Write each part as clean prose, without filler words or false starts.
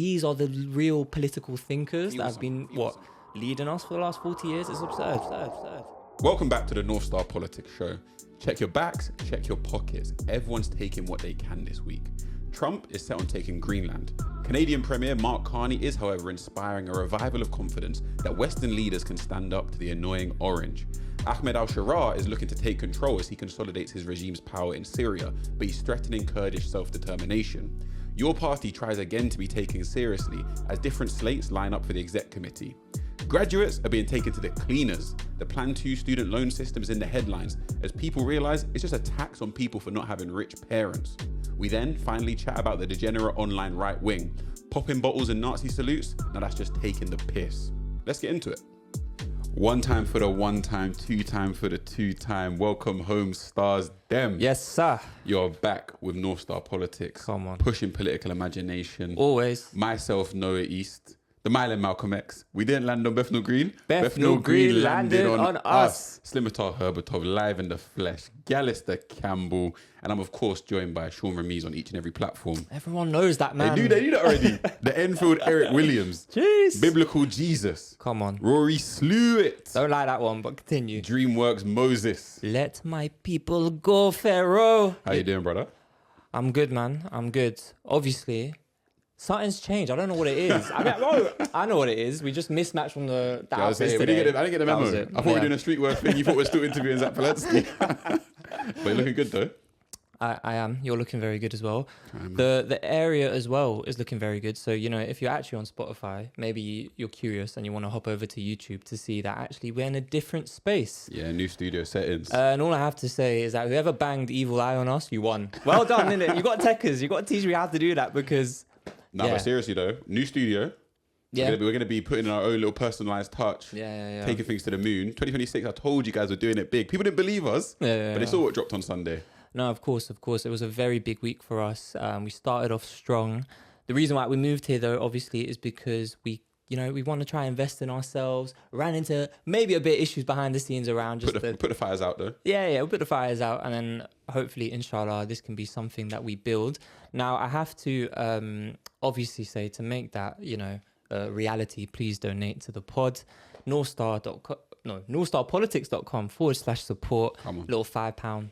These are the real political thinkers that have been, leading us for the last 40 years. It's absurd. Welcome back to the Northstar Politics Show. Check your backs, check your pockets. Everyone's taking what they can this week. Trump is set on taking Greenland. Canadian Premier Mark Carney is, however, inspiring a revival of confidence that Western leaders can stand up to the annoying orange. Al-Sharaa is looking to take control as he consolidates his regime's power in Syria, but he's threatening Kurdish self-determination. Your party tries again to be taken seriously as different slates line up for the exec committee. Graduates are being taken to the cleaners. The Plan 2 student loan system is in the headlines as people realise it's just a tax on people for not having rich parents. We then finally chat about the degenerate online right wing. Popping bottles and Nazi salutes? Now that's just taking the piss. Let's get into it. One time for the one time, two time for the two time. Welcome home, stars them. Yes, sir. You're back with Northstar Politics. Come on. Pushing political imagination. Always. Myself, Noah East. The Mile and Malcolm X. We didn't land on Bethnal Green. Bethnal Green landed on us. Slimitar Herbertov live in the flesh. Gallister Campbell. And I'm, of course, joined by Sean Ramiz on each and every platform. Everyone knows that, man. They knew that already. The Enfield Eric Williams. Jeez. Biblical Jesus. Come on. Rory Slewitt. Don't like that one, but continue. DreamWorks Moses. Let my people go, Pharaoh. How you doing, brother? I'm good, man. I'm good. Obviously, something's changed. I don't know what it is. I know what it is. We just mismatched from the outfits today. I didn't get the memo. I thought we were doing a street work thing. You thought we were still interviewing Zach Palestine. But you're looking good, though. I am. You're looking very good as well. The area as well is looking very good. So, if you're actually on Spotify, maybe you're curious and you want to hop over to YouTube to see that actually we're in a different space. Yeah, new studio settings. And all I have to say is that whoever banged Evil Eye on us, you won. Well done, innit? You got techers. You got to teach me how to do that because... But seriously though, new studio. Yeah. We're gonna be putting in our own little personalized touch. Yeah. Taking things to the moon. 2026, I told you guys we're doing it big. People didn't believe us, but they saw what dropped on Sunday. No, of course. It was a very big week for us. We started off strong. The reason why we moved here, though, obviously, is because we want to try and invest in ourselves. Ran into maybe a bit of issues behind the scenes around. Just put the fires out, though. Yeah, we'll put the fires out. And then hopefully, inshallah, this can be something that we build. Now, I have to obviously say to make that, reality, please donate to the pod. Northstarpolitics.com/support. Little £5, £10,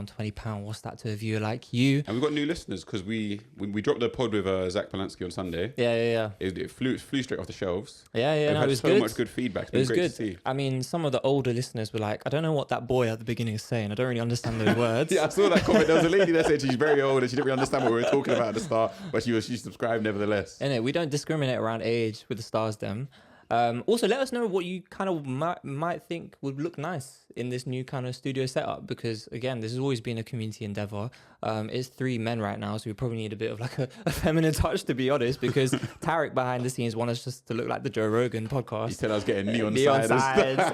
£20. What's that to a viewer like you? And we've got new listeners because we dropped the pod with Zach Polanski on Sunday. Yeah. It flew straight off the shelves. Yeah. We've had it was so good. much good feedback. It was great good. to see. I mean, some of the older listeners were like, I don't know what that boy at the beginning is saying. I don't really understand those words. Yeah, I saw that comment. There was a lady that said she's very old and she didn't really understand what we were talking about at the start, but she subscribed nevertheless. Innit? We don't discriminate around age with the stars, them. Also, let us know what you kind of might think would look nice in this new kind of studio setup because, again, this has always been a community endeavor. It's 3 men right now, so we probably need a bit of like a feminine touch, to be honest, because Tarek behind the scenes wants us just to look like the Joe Rogan podcast. He said I was getting neon sides,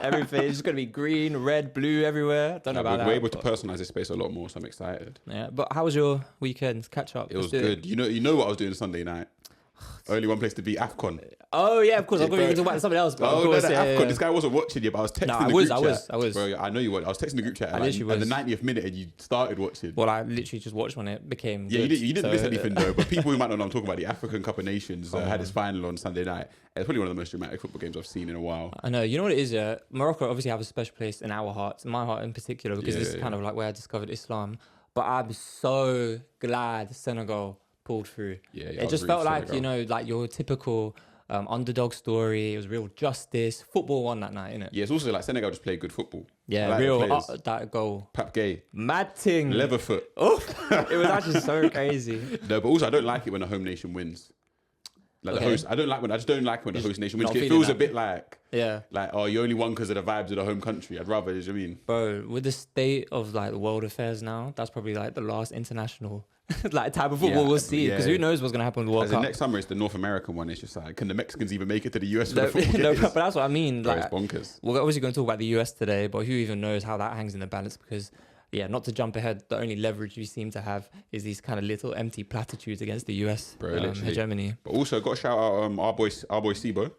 everything. It's just going to be green, red, blue everywhere. Don't know about that. We're able to personalize this space a lot more, so I'm excited. Yeah, but how was your weekend? Catch up. It was good. You know what I was doing Sunday night? Only one place to be, AFCON. Oh, yeah, of course. I thought you were talking about something else. But AFCON. Yeah. This guy wasn't watching you, but I was texting the group chat. I was. Bro, I know you were. I was texting the group chat at the 90th minute and you started watching. Well, I literally just watched when it became good. You didn't miss anything, though. But people who might not know I'm talking about, the African Cup of Nations had its final on Sunday night. It's probably one of the most dramatic football games I've seen in a while. I know. You know what it is, yeah? Morocco obviously have a special place in our hearts, in my heart in particular, because this is kind of like where I discovered Islam. But I'm so glad Senegal pulled through. It just felt like, like your typical underdog story. It was real justice. Football won that night, innit? Yeah, it's also like Senegal just played good football. Yeah, like real that goal. Pap Gay. Mad thing. Leatherfoot. Oh, it was actually so crazy. No, but also I don't like it when the home nation wins. Like the host, I just don't like when the host nation wins. It feels a bit like you only won because of the vibes of the home country. I'd rather, you know what I mean? Bro, with the state of like the world affairs now, that's probably like the last international like type of football we'll see, because who knows what's going to happen with the World Cup. Next summer it's the North American one. It's just like, can the Mexicans even make it to the US for the football games? But that's what I mean. Bro, it's bonkers. We're obviously going to talk about the US today, but who even knows how that hangs in the balance, because not to jump ahead, the only leverage we seem to have is these kind of little empty platitudes against the US hegemony. But also got to shout out our boy Sibo.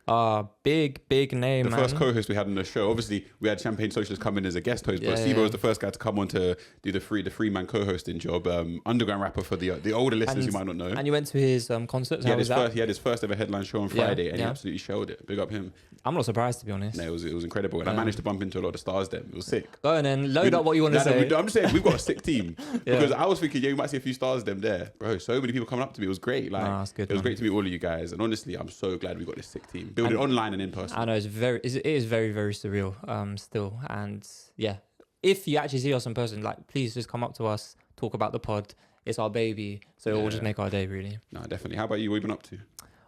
Big name, The man. first co-host we had on the show. Obviously, we had Champagne Socialist come in as a guest host, but Sibo was the first guy to come on to do the free man co-hosting job. Underground rapper for the older listeners you might not know. And you went to his concert. He had his first ever headline show on Friday, and he absolutely showed it. Big up him. I'm not surprised, to be honest. No, it was incredible, and I managed to bump into a lot of stars then. It was sick. Go on then, load up what you want to say. I'm just saying we've got a sick team because I was thinking, you might see a few stars them there, bro. So many people coming up to me. It was great. Like, that's good, it was great to meet all of you guys, and honestly, I'm so glad we got this sick team. Build it online and in person. I know it is very surreal still, and yeah, if you actually see us in person, like, please just come up to us, talk about the pod. It's our baby, so it will just make our day, really. No, definitely. How about you? What have you been up to?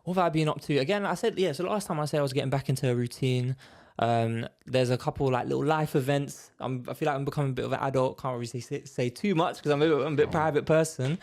What have I been up to? Again, I said, so last time I said I was getting back into a routine. There's a couple like little life events. I feel like I'm becoming a bit of an adult. Can't really say too much because I'm a bit private person.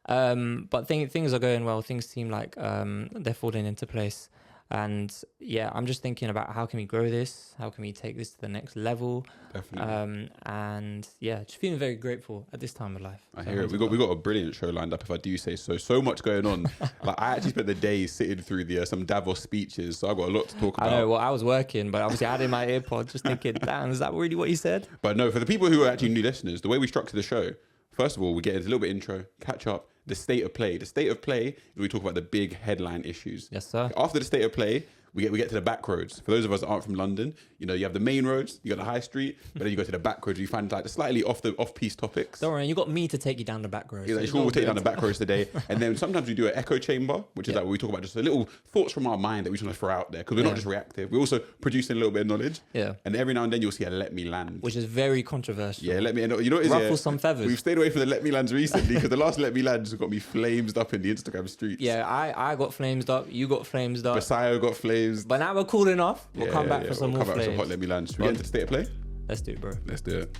But things are going well. Things seem like they're falling into place. And yeah, I'm just thinking about how can we grow this? How can we take this to the next level? Definitely. And yeah, just feeling very grateful at this time of life. I hear it. We got a brilliant show lined up, if I do say so. So much going on. Like, I actually spent the day sitting through some Davos speeches, so I got a lot to talk about. I know. Well, I was working, but obviously I had in my earpod, just thinking, damn, is that really what he said? But no, for the people who are actually new listeners, the way we structure the show, first of all, we get into a little bit intro, catch up, the state of play. The state of play is we talk about the big headline issues. Yes, sir. After the state of play, we get to the back roads. For those of us that aren't from London, you have the main roads, you got the high street, but then you go to the back roads, you find like the slightly off-piece topics. Don't worry, you got me to take you down the back roads. Yeah, sure, we'll take you down the back roads today. And then sometimes we do an echo chamber, which is like where we talk about just a little thoughts from our mind that we just want to throw out there, because we're not just reactive. We're also producing a little bit of knowledge. Yeah. And every now and then you'll see a let me land. Which is very controversial. Yeah, let me, you know what it is? Ruffle some feathers. We've stayed away from the let me lands recently because the last let me lands got me flamed up in the Instagram streets. Yeah, I got flamed up, you got flamed up. Basayo got flames. But now we're cool enough. We'll come back for some more flames. We'll come back for some hot let me lands. Should we get into the state of play? Let's do it, bro. Let's do it.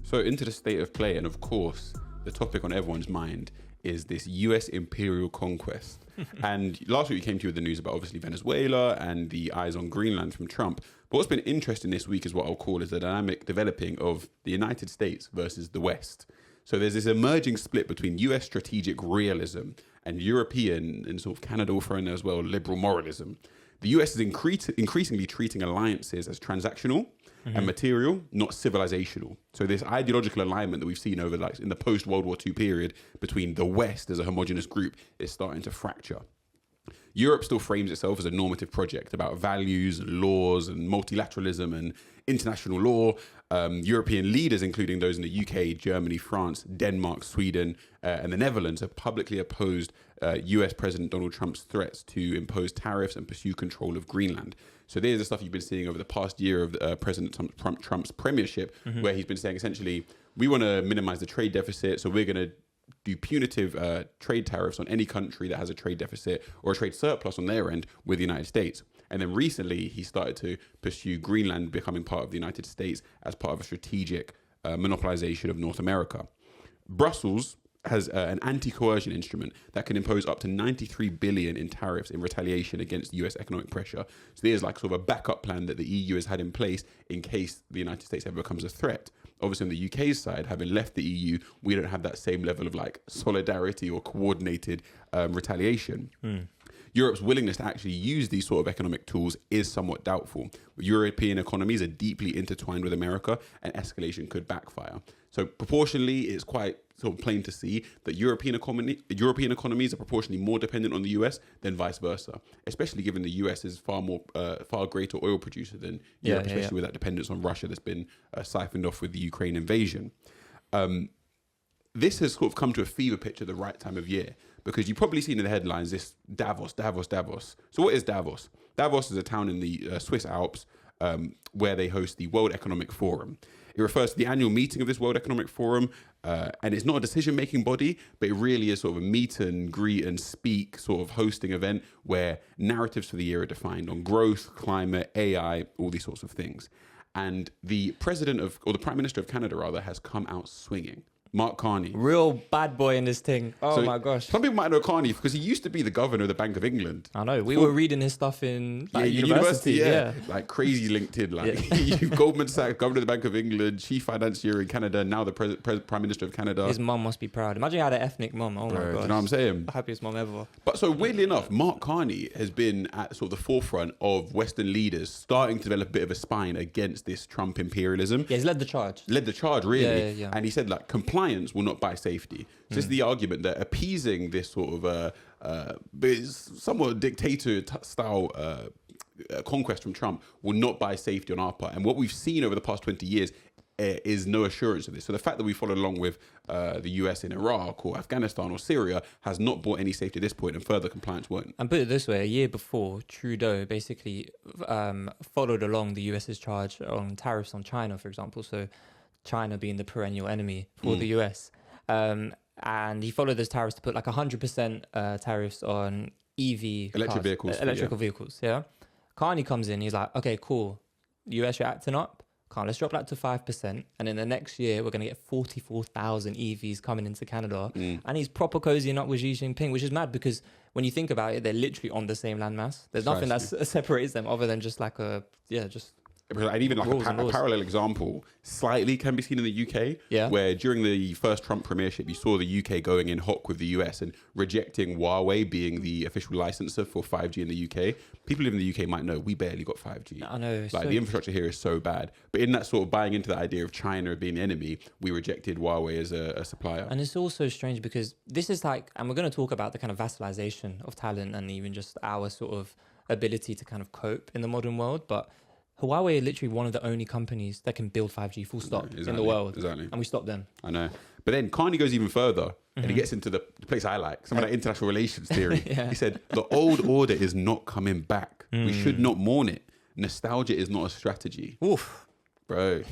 So into the state of play, and of course, the topic on everyone's mind is this US imperial conquest. And last week we came to you with the news about obviously Venezuela and the eyes on Greenland from Trump. But what's been interesting this week is what I'll call is the dynamic developing of the United States versus the West. So there's this emerging split between US strategic realism and European, and sort of Canada will throw in there as well, liberal moralism. The US is increasingly treating alliances as transactional and material, not civilizational. So this ideological alignment that we've seen over in the post-World War II period between the West as a homogenous group is starting to fracture. Europe still frames itself as a normative project about values and laws and multilateralism and international law. European leaders, including those in the UK, Germany, France, Denmark, Sweden, and the Netherlands, have publicly opposed US President Donald Trump's threats to impose tariffs and pursue control of Greenland. So there's the stuff you've been seeing over the past year of President Trump's premiership, where he's been saying essentially, we want to minimize the trade deficit, so we're going to do punitive trade tariffs on any country that has a trade deficit or a trade surplus on their end with the United States. And then recently, he started to pursue Greenland becoming part of the United States as part of a strategic monopolization of North America. Brussels has an anti-coercion instrument that can impose up to $93 billion in tariffs in retaliation against US economic pressure. So there's like sort of a backup plan that the EU has had in place in case the United States ever becomes a threat. Obviously, on the UK's side, having left the EU, we don't have that same level of like solidarity or coordinated retaliation. Europe's willingness to actually use these sort of economic tools is somewhat doubtful. European economies are deeply intertwined with America, and escalation could backfire. So proportionally, it's quite sort of plain to see that European economies are proportionally more dependent on the US than vice versa, especially given the US is far greater oil producer than Europe, especially with that dependence on Russia that's been siphoned off with the Ukraine invasion. This has sort of come to a fever pitch at the right time of year, because you've probably seen in the headlines this Davos. So what is Davos? Davos is a town in the Swiss Alps where they host the World Economic Forum. It refers to the annual meeting of this World Economic Forum, and it's not a decision-making body, but it really is sort of a meet and greet and speak sort of hosting event where narratives for the year are defined on growth, climate, AI, all these sorts of things. And the Prime Minister of Canada, rather, has come out swinging. Mark Carney. Real bad boy in this thing. Oh So my gosh. Some people might know Carney because he used to be the governor of the Bank of England. I know. We were reading his stuff in university. Yeah. Like crazy LinkedIn. Like you've Goldman Sachs, governor of the Bank of England, chief financier in Canada, now the prime minister of Canada. His mum must be proud. Imagine he had an ethnic mum. Oh my gosh. Do you know what I'm saying? Happiest mum ever. But so weirdly enough, Mark Carney has been at sort of the forefront of Western leaders starting to develop a bit of a spine against this Trump imperialism. Yeah, he's led the charge. Really. Yeah. And he said like compliance will not buy safety. So this is the argument that appeasing this sort of somewhat dictator style conquest from Trump will not buy safety on our part. And what we've seen over the past 20 years is no assurance of this. So the fact that we followed along with the US in Iraq or Afghanistan or Syria has not brought any safety at this point, and further compliance won't. And put it this way, a year before, Trudeau basically followed along the US's charge on tariffs on China, for example. So China being the perennial enemy for the US. And he followed those tariffs to put like 100% tariffs on electric vehicles. Yeah. Carney comes in, he's like, okay, cool. US, you're acting up. Let's drop that to 5%. And in the next year, we're going to get 44,000 EVs coming into Canada. And he's proper cozying up with Xi Jinping, which is mad because when you think about it, they're literally on the same landmass. There's nothing that separates them other than just like and even like a parallel example slightly can be seen in the UK, where during the first Trump premiership, you saw the UK going in hock with the US and rejecting Huawei being the official licenser for 5G in the UK. People living in the UK might know we barely got 5G. I know. Like the infrastructure here is so bad. But in that sort of buying into that idea of China being the enemy, we rejected Huawei as a supplier. And it's also strange because this is like, and we're going to talk about the kind of vassalization of talent and even just our sort of ability to kind of cope in the modern world. But Huawei are literally one of the only companies that can build 5G full stop in the world. Exactly. And we stopped them. I know. But then Carney goes even further and he gets into the place I like, some of that international relations theory. He said, the old order is not coming back. We should not mourn it. Nostalgia is not a strategy. Oof. Bro,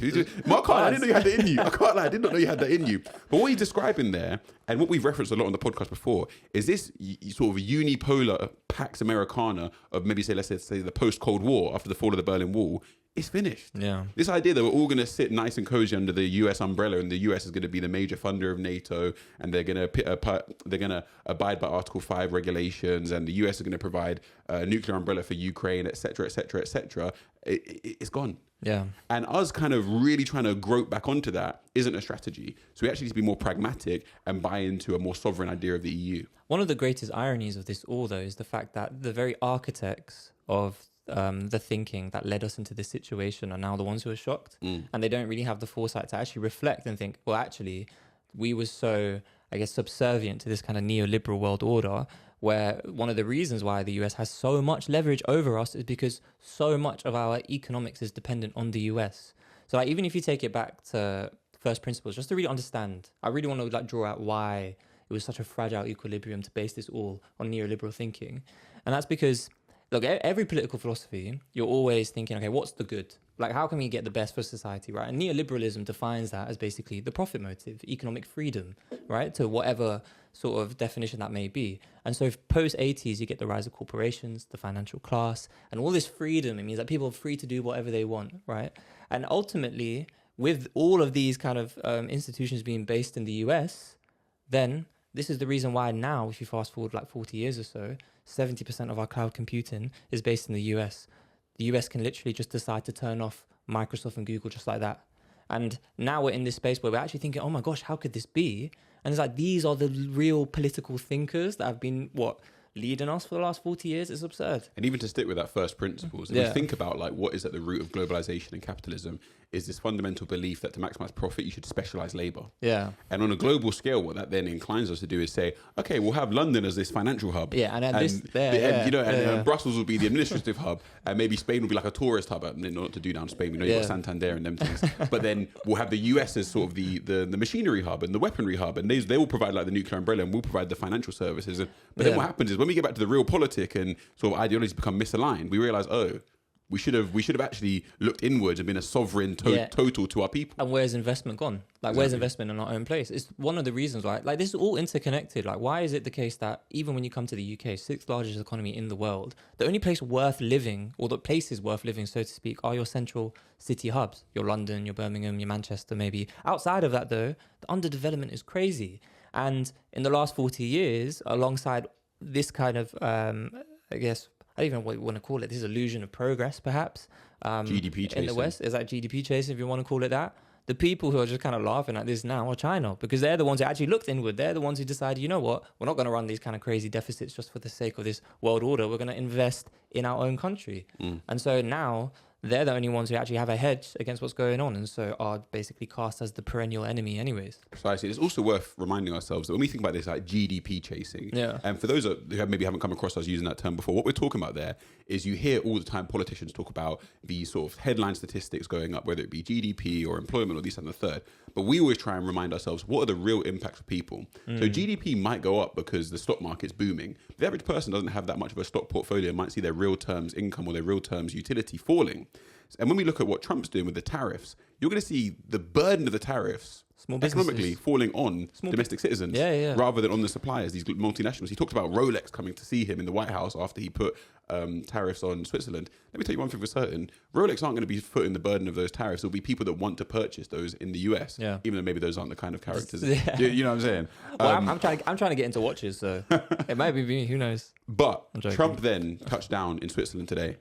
Mark Carney, I didn't know you had that in you. I can't lie, I did not know you had that in you. But what he's describing there, and what we've referenced a lot on the podcast before, is this sort of unipolar Pax Americana of maybe let's say the post-Cold War after the fall of the Berlin Wall. It's finished. Yeah. This idea that we're all going to sit nice and cozy under the US umbrella, and the US is going to be the major funder of NATO, and they're going to abide by Article 5 regulations, and the US is going to provide a nuclear umbrella for Ukraine, etc., etc., etc. It's gone. Yeah. And us kind of really trying to grope back onto that isn't a strategy. So we actually need to be more pragmatic and buy into a more sovereign idea of the EU. One of the greatest ironies of this all, though, is the fact that the very architects of the thinking that led us into this situation are now the ones who are shocked, and they don't really have the foresight to actually reflect and think, well, actually, we were so, I guess, subservient to this kind of neoliberal world order, where one of the reasons why the US has so much leverage over us is because so much of our economics is dependent on the US. So like, even if you take it back to first principles, just to really understand, I really want to like draw out why it was such a fragile equilibrium to base this all on neoliberal thinking. And that's because, look, every political philosophy, you're always thinking, okay, what's the good? Like, how can we get the best for society, right? And neoliberalism defines that as basically the profit motive, economic freedom, right? To whatever sort of definition that may be. And so post-80s, you get the rise of corporations, the financial class, and all this freedom. It means that people are free to do whatever they want, right? And ultimately, with all of these kind of institutions being based in the US, then this is the reason why now, if you fast forward like 40 years or so, 70% of our cloud computing is based in the US. The US can literally just decide to turn off Microsoft and Google just like that. And now we're in this space where we're actually thinking, oh my gosh, how could this be? And it's like, these are the real political thinkers that have been, leading us for the last 40 years. It's absurd. And even to stick with that first principles, if we think about like what is at the root of globalization and capitalism, is this fundamental belief that to maximize profit, you should specialize labor. Yeah. And on a global scale, what that then inclines us to do is say, okay, we'll have London as this financial hub. Yeah, and Brussels will be the administrative hub, and maybe Spain will be like a tourist hub. And not to do down Spain, we know you've got Santander and them things. But then we'll have the US as sort of the machinery hub and the weaponry hub, and they will provide like the nuclear umbrella, and we'll provide the financial services. But then what happens is when we get back to the real politic and sort of ideologies become misaligned, we realize, We should have actually looked inwards and been a sovereign total to our people. And where's investment gone? Like, where's investment in our own place? It's one of the reasons, right? Like, this is all interconnected. Like, why is it the case that even when you come to the UK, sixth largest economy in the world, the only place worth living, or the places worth living, so to speak, are your central city hubs, your London, your Birmingham, your Manchester, maybe. Outside of that, though, the underdevelopment is crazy. And in the last 40 years, alongside this kind of, I guess, I don't even know what you want to call it, this illusion of progress, perhaps. GDP chasing. In the West, is that GDP chasing, if you want to call it that? The people who are just kind of laughing at this now are China, because they're the ones who actually looked inward. They're the ones who decided, you know what, we're not going to run these kind of crazy deficits just for the sake of this world order. We're going to invest in our own country. And so now they're the only ones who actually have a hedge against what's going on, and so are basically cast as the perennial enemy anyways. Precisely. It's also worth reminding ourselves that when we think about this, like GDP chasing, and for those who maybe haven't come across us using that term before, what we're talking about there is you hear all the time politicians talk about these sort of headline statistics going up, whether it be GDP or employment or this and the third. But we always try and remind ourselves, what are the real impacts for people? So GDP might go up because the stock market's booming. The average person doesn't have that much of a stock portfolio, might see their real terms income or their real terms utility falling. And when we look at what Trump's doing with the tariffs, you're going to see the burden of the tariffs economically falling on domestic citizens rather than on the suppliers, these multinationals. He talked about Rolex coming to see him in the White House after he put tariffs on Switzerland. Let me tell you one thing for certain. Rolex aren't going to be footing the burden of those tariffs. There'll be people that want to purchase those in the US, even though maybe those aren't the kind of characters. You know what I'm saying? Well, I'm trying to get into watches, so it might be me, who knows? But Trump then touched down in Switzerland today.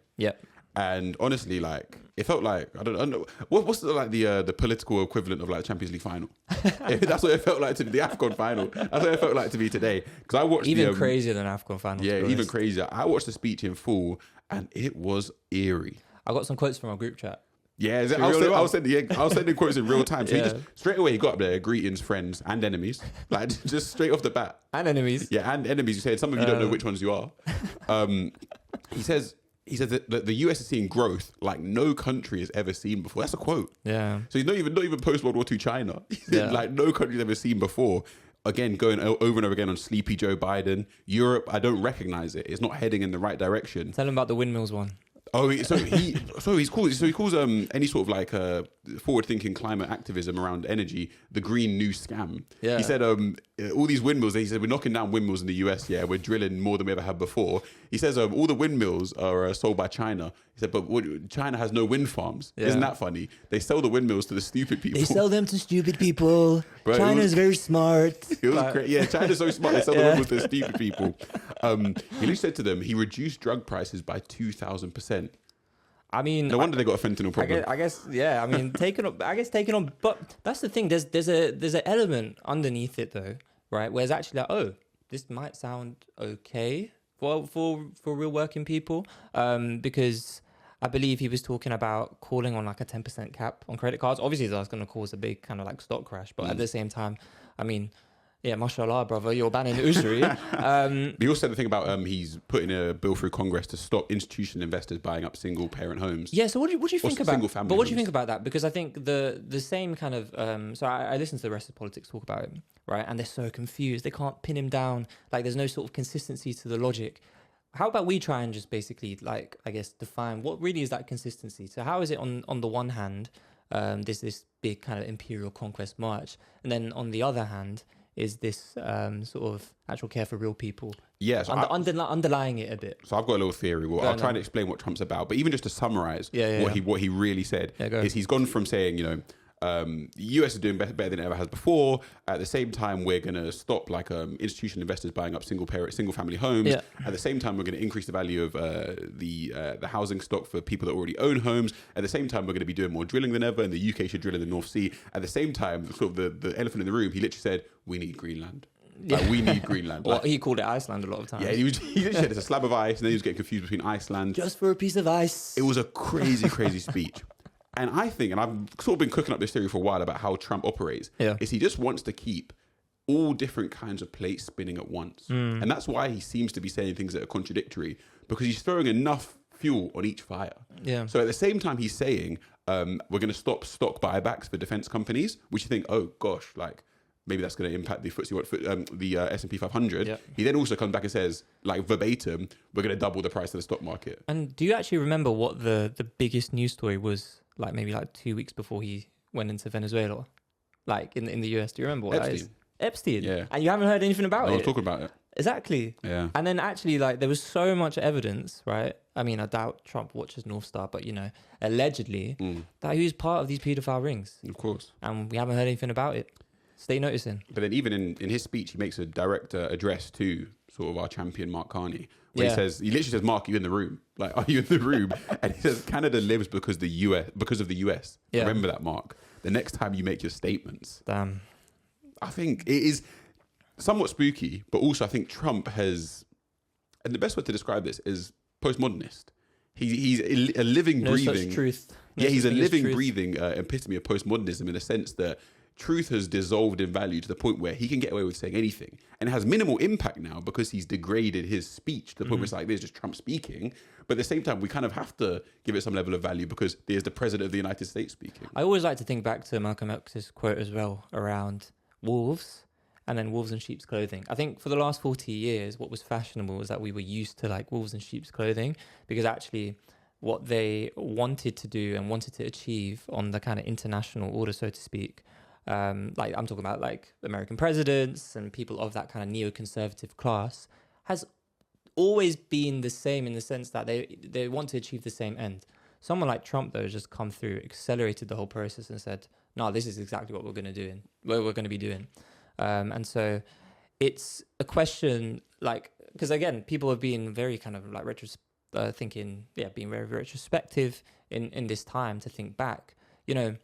And honestly, like, it felt like, I don't know, what's the political equivalent of like Champions League final? That's what it felt like to be the AFCON final. That's what it felt like to be today. Because I watched even crazier than AFCON final. Yeah, even crazier. I watched the speech in full, and it was eerie. I got some quotes from our group chat. Yeah, I was sending quotes in real time. So he just straight away he got up there, greetings, friends and enemies, like just straight off the bat. And enemies. Yeah, and enemies. You said some of you don't know which ones you are. He says that the US is seeing growth like no country has ever seen before. That's a quote. Yeah. So he's not even post World War II China. Like no country's ever seen before. Again, going over and over again on sleepy Joe Biden. Europe, I don't recognize it. It's not heading in the right direction. Tell him about the windmills one. Oh, he calls any sort of like forward-thinking climate activism around energy the green new scam. He said all these windmills. He said we're knocking down windmills in the US. Yeah, we're drilling more than we ever have before. He says all the windmills are sold by China. He said, but China has no wind farms. Isn't that funny? They sell the windmills to the stupid people. They sell them to stupid people. Bro, China's very smart. It was great. Yeah, China's so smart. They sell the windmills to the stupid people. He said to them, he reduced drug prices by 2,000%. I mean, no wonder they got a fentanyl problem. I guess, yeah. I mean, taking on. But that's the thing. There's an element underneath it though, right? Where it's actually like, oh, this might sound okay for real working people, because I believe he was talking about calling on like a 10% cap on credit cards. Obviously, that's going to cause a big kind of like stock crash. But at the same time, I mean. Yeah, mashallah, brother, you're banning usury. He also said the thing about he's putting a bill through Congress to stop institutional investors buying up single parent homes. Yeah, so what do you think about? Single family. But what do you think about that? Because I think the same kind of. So I listened to the rest of politics talk about it, right? And they're so confused. They can't pin him down. Like there's no sort of consistency to the logic. How about we try and just basically like I guess define what really is that consistency? So how is it on the one hand, there's this big kind of imperial conquest march, and then on the other hand. Is this sort of actual care for real people? Yes. Yeah, so underlying it a bit. So I've got a little theory. Well, I'll try and explain what Trump's about. But even just to summarize what he really said is he's gone from saying, the US is doing better than it ever has before. At the same time, we're going to stop like institutional investors buying up single family homes. Yeah. At the same time, we're going to increase the value of the housing stock for people that already own homes. At the same time, we're going to be doing more drilling than ever, and the UK should drill in the North Sea. At the same time, sort of the elephant in the room, he literally said, "We need Greenland." Like, we need Greenland. Well, he called it Iceland a lot of times. Yeah, he literally said it's a slab of ice, and then he was getting confused between Iceland. Just for a piece of ice. It was a crazy speech. And I think, and I've sort of been cooking up this theory for a while about how Trump operates, is he just wants to keep all different kinds of plates spinning at once. And that's why he seems to be saying things that are contradictory, because he's throwing enough fuel on each fire. Yeah. So at the same time, he's saying, we're going to stop stock buybacks for defense companies, which you think, oh gosh, like maybe that's going to impact the the S&P 500. Yep. He then also comes back and says, like verbatim, we're going to double the price of the stock market. And do you actually remember what the biggest news story was? Like maybe like 2 weeks before he went into Venezuela, like in the US. Do you remember what that is? Epstein. Yeah. And you haven't heard anything about No it. one's talking about it. Exactly. Yeah. And then actually, like, there was so much evidence, right? I mean, I doubt Trump watches Northstar, but, you know, allegedly, that he was part of these paedophile rings. Of course. And we haven't heard anything about it. Stay noticing. But then even in his speech, he makes a direct address to sort of our champion, Mark Carney, where he literally says, Mark, are you in the room? Like, are you in the room? And he says, Canada lives because of the US. Yeah. Remember that, Mark. The next time you make your statements. Damn. I think it is somewhat spooky, but also I think Trump has, and the best way to describe this is postmodernist. He's a living, breathing such truth. He's a living, truth. breathing epitome of postmodernism in the sense that truth has dissolved in value to the point where he can get away with saying anything, and it has minimal impact now because he's degraded his speech to the point where it's like there's just Trump speaking. But at the same time, we kind of have to give it some level of value because there's the president of the United States speaking. I always like to think back to Malcolm X's quote as well around wolves. And then wolves in sheep's clothing. I think for the last 40 years, what was fashionable was that we were used to like wolves in sheep's clothing, because actually what they wanted to do and wanted to achieve on the kind of international order, so to speak, like I'm talking about like American presidents and people of that kind of neoconservative class, has always been the same in the sense that they want to achieve the same end. Someone like Trump, though, has just come through, accelerated the whole process and said, no, this is exactly what we're going to do and what we're going to be doing. And so it's a question, like, because again, people have been very kind of like being very retrospective in this time to think back, you know,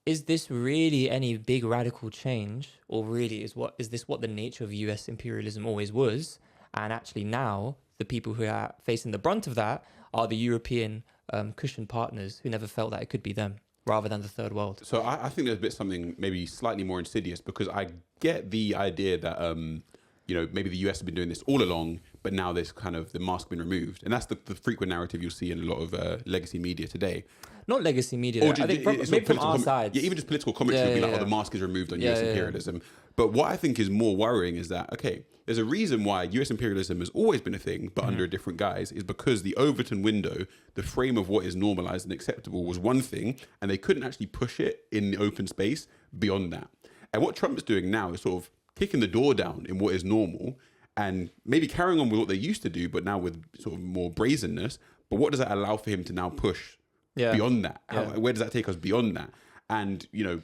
is this really any big radical change, or really is this what the nature of US imperialism always was? And actually now the people who are facing the brunt of that are the European cushion partners who never felt that it could be them, rather than the third world. So I think there's a bit something maybe slightly more insidious, because I get the idea that, you know, maybe the US have been doing this all along, but now there's kind of the mask been removed. And that's the frequent narrative you'll see in a lot of legacy media today. Not legacy media, I think maybe from our side. Yeah, even just political commentary will be like, oh, the mask is removed on US imperialism. But what I think is more worrying is that, okay, there's a reason why US imperialism has always been a thing, but under a different guise, is because the Overton window, the frame of what is normalized and acceptable, was one thing, and they couldn't actually push it in the open space beyond that. And what Trump's doing now is sort of kicking the door down in what is normal and maybe carrying on with what they used to do, but now with sort of more brazenness. But what does that allow for him to now push beyond that? Where does that take us beyond that? And, you know,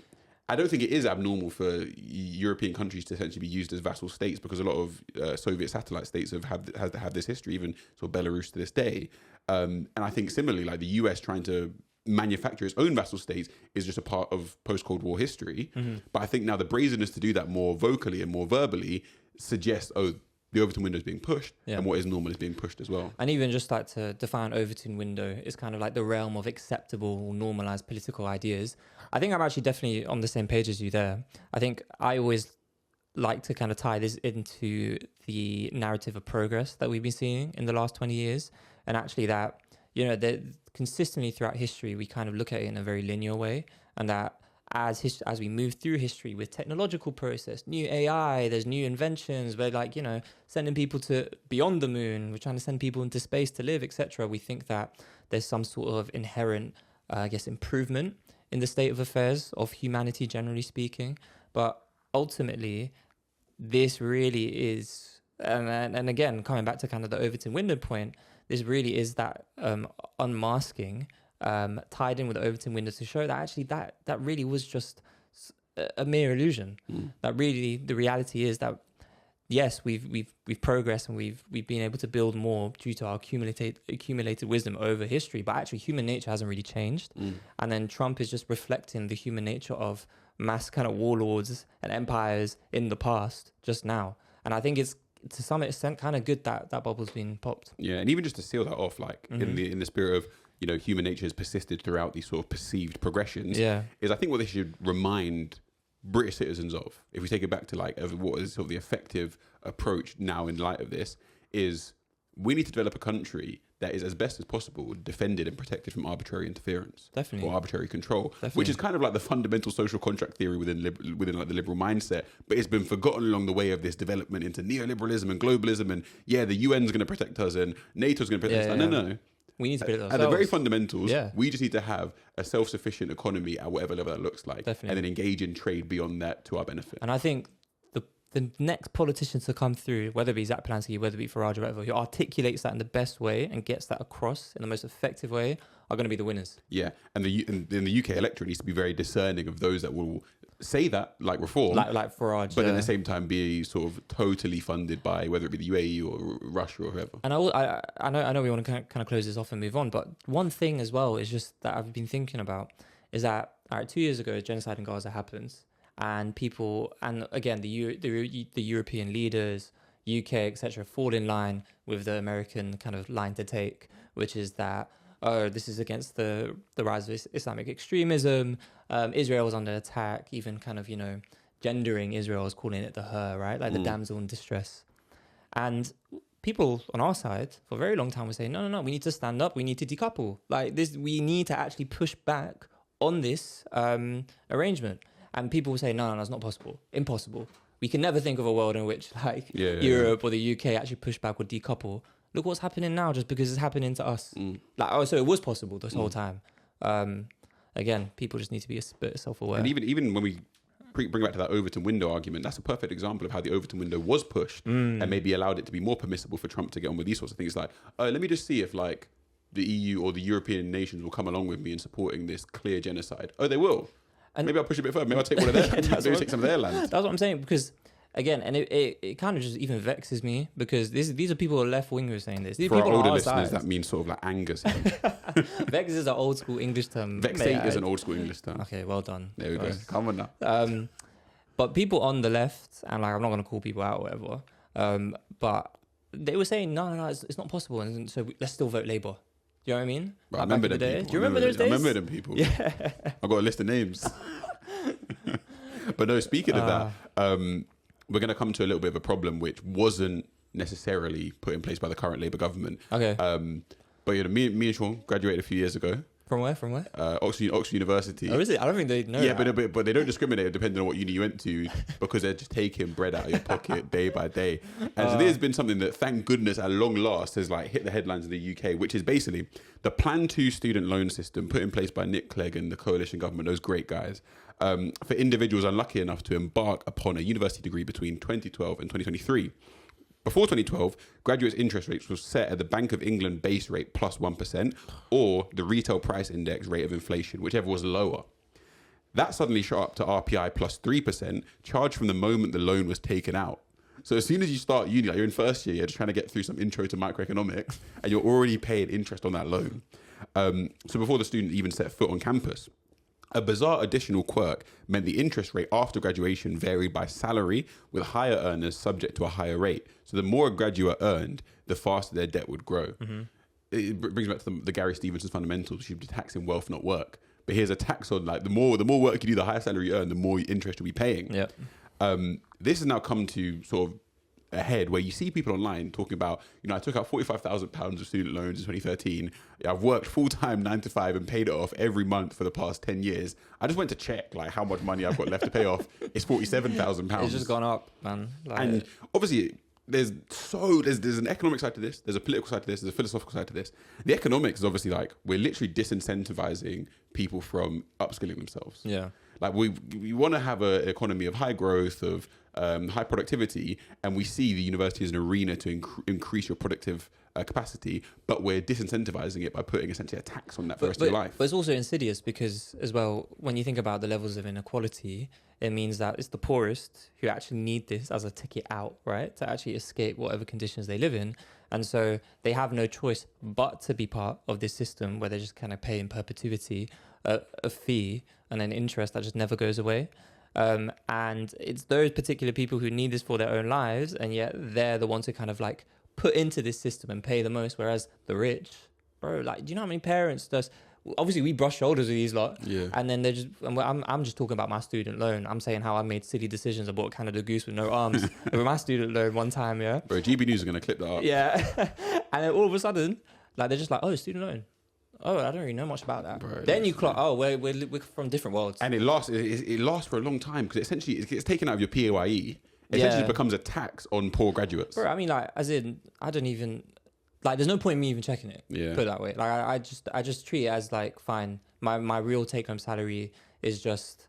I don't think it is abnormal for European countries to essentially be used as vassal states, because a lot of Soviet satellite states have this history, even sort of Belarus to this day. And I think similarly, like the US trying to manufacture its own vassal states is just a part of post-Cold War history. But I think now the brazenness to do that more vocally and more verbally suggests, oh, the Overton window is being pushed, and what is normal is being pushed as well. And even just like to define Overton window is kind of like the realm of acceptable or normalized political ideas. I think I'm actually definitely on the same page as you there. I think I always like to kind of tie this into the narrative of progress that we've been seeing in the last 20 years. And actually that, you know, that consistently throughout history, we kind of look at it in a very linear way, and that as we move through history with technological process, new AI, there's new inventions, we're like, you know, sending people to beyond the moon, we're trying to send people into space to live, etc. We think that there's some sort of inherent, improvement in the state of affairs of humanity, generally speaking. But ultimately, this really is, and again, coming back to kind of the Overton window point, this really is that unmasking, tied in with the Overton window to show that actually that really was just a mere illusion. That really the reality is that yes, we've progressed and we've been able to build more due to our accumulated wisdom over history, but actually human nature hasn't really changed. And then Trump is just reflecting the human nature of mass kind of warlords and empires in the past just now. And I think it's to some extent kind of good that bubble's been popped. Yeah, and even just to seal that off, like in the spirit of, you know, human nature has persisted throughout these sort of perceived progressions, is I think what they should remind British citizens of, if we take it back to like what is sort of the effective approach now in light of this, is we need to develop a country that is as best as possible defended and protected from arbitrary interference, Definitely. or arbitrary control, Definitely. which is kind of like the fundamental social contract theory within like the liberal mindset. But it's been forgotten along the way of this development into neoliberalism and globalism, and the UN's going to protect us and NATO's going to protect us. No. We need to build it At ourselves. the very fundamentals, Yeah. we just need to have a self-sufficient economy at whatever level that looks like, Definitely. and then engage in trade beyond that to our benefit. And I think the next politicians to come through, whether it be Zach Polanski, whether it be Farage or whatever, who articulates that in the best way and gets that across in the most effective way, are going to be the winners. Yeah, and the UK electorate needs to be very discerning of those that will say that, like reform, Like Farage. but at the same time be sort of totally funded by whether it be the UAE or Russia or whoever. And I know we want to kind of close this off and move on, but one thing as well is just that I've been thinking about is that 2 years ago, genocide in Gaza happens, and people, and again, the European leaders, UK, etc., fall in line with the American kind of line to take, which is that, oh, this is against the rise of Islamic extremism. Israel was under attack, even kind of, gendering Israel as calling it the her, right? Like the damsel in distress. And people on our side for a very long time were saying, no, we need to stand up. We need to decouple. Like this, we need to actually push back on this arrangement. And people will say, no, it's not possible. Impossible. We can never think of a world in which Europe or the UK actually push back or decouple. Look what's happening now just because it's happening to us. So it was possible this whole time. Again, people just need to be a bit self-aware. And even when we bring back to that Overton window argument, that's a perfect example of how the Overton window was pushed and maybe allowed it to be more permissible for Trump to get on with these sorts of things. Like, let me just see if like the EU or the European nations will come along with me in supporting this clear genocide. Oh, they will. And maybe I'll push a bit further. Maybe I'll take one of their, maybe take some of their land. That's what I'm saying, because again, and it kind of just even vexes me, because these are people who are left wing who are saying this. These For people our older on our listeners, side. that means sort of like angers him. Vex is an old school English term. Vexate is an old school English term. Okay, well done. There we go. Come on now. But people on the left, and like I'm not going to call people out or whatever, but they were saying no, it's not possible, and so let's still vote Labour. Do you know what I mean? Right, Like I remember back them in the day. people. Do you remember those days? I remember them people. Yeah. I got a list of names. But no, speaking of that, we're going to come to a little bit of a problem which wasn't necessarily put in place by the current Labour government. Okay. But me and Sean graduated a few years ago. From where? Oxford University. Oh, is it? I don't think they know. Yeah, that. but they don't discriminate depending on what uni you went to, because they're just taking bread out of your pocket day by day. And so there's been something that, thank goodness, at long last has like hit the headlines in the UK, which is basically the Plan 2 student loan system put in place by Nick Clegg and the coalition government, those great guys, for individuals unlucky enough to embark upon a university degree between 2012 and 2023. Before 2012, graduates' interest rates were set at the Bank of England base rate plus 1% or the retail price index rate of inflation, whichever was lower. That suddenly shot up to RPI plus 3%, charged from the moment the loan was taken out. So as soon as you start uni, like you're in first year, you're just trying to get through some intro to microeconomics, and you're already paying interest on that loan. So before the student even set foot on campus. A bizarre additional quirk meant the interest rate after graduation varied by salary, with higher earners subject to a higher rate. So the more a graduate earned, the faster their debt would grow. Mm-hmm. It brings me back to the Gary Stevenson's fundamentals. You should be taxing wealth, not work. But here's a tax on like the more work you do, the higher salary you earn, the more interest you'll be paying. Yep. This has now come to sort of ahead where you see people online talking about, I took out £45,000 of student loans in 2013. I've worked full-time 9 to 5 and paid it off every month for the past 10 years. I just went to check like how much money I've got left to pay off. It's £47,000. It's just gone up, man. And obviously there's an economic side to this, there's a political side to this, there's a philosophical side to this. The economics is obviously like we're literally disincentivizing people from upskilling themselves. Yeah. Like we want to have an economy of high growth, of high productivity, and we see the university as an arena to increase your productive capacity, but we're disincentivizing it by putting essentially a tax on that for the rest of your life. But it's also insidious because, as well, when you think about the levels of inequality, it means that it's the poorest who actually need this as a ticket out, right? To actually escape whatever conditions they live in. And so they have no choice but to be part of this system where they just kind of pay in perpetuity a fee and an interest that just never goes away. And it's those particular people who need this for their own lives, and yet they're the ones who kind of like put into this system and pay the most, whereas the rich, bro, like, do you know how many parents just obviously we brush shoulders with these lot. Yeah. And then they're just, I'm just talking about my student loan. I'm saying how I made silly decisions. I bought Canada Goose with no arms with my student loan one time, yeah. Bro, GB News are going to clip that up. Yeah. And then all of a sudden, like, they're just like, oh, student loan. Oh, I don't really know much about that. Bro, then you clock, oh, we're from different worlds. And it lasts for a long time because essentially it gets taken out of your PAYE. It essentially becomes a tax on poor graduates. Bro, I mean, like, as in, I don't even, like, there's no point in me even checking it. Yeah. Put it that way. Like, I just treat it as, like, fine. My real take-home salary is just,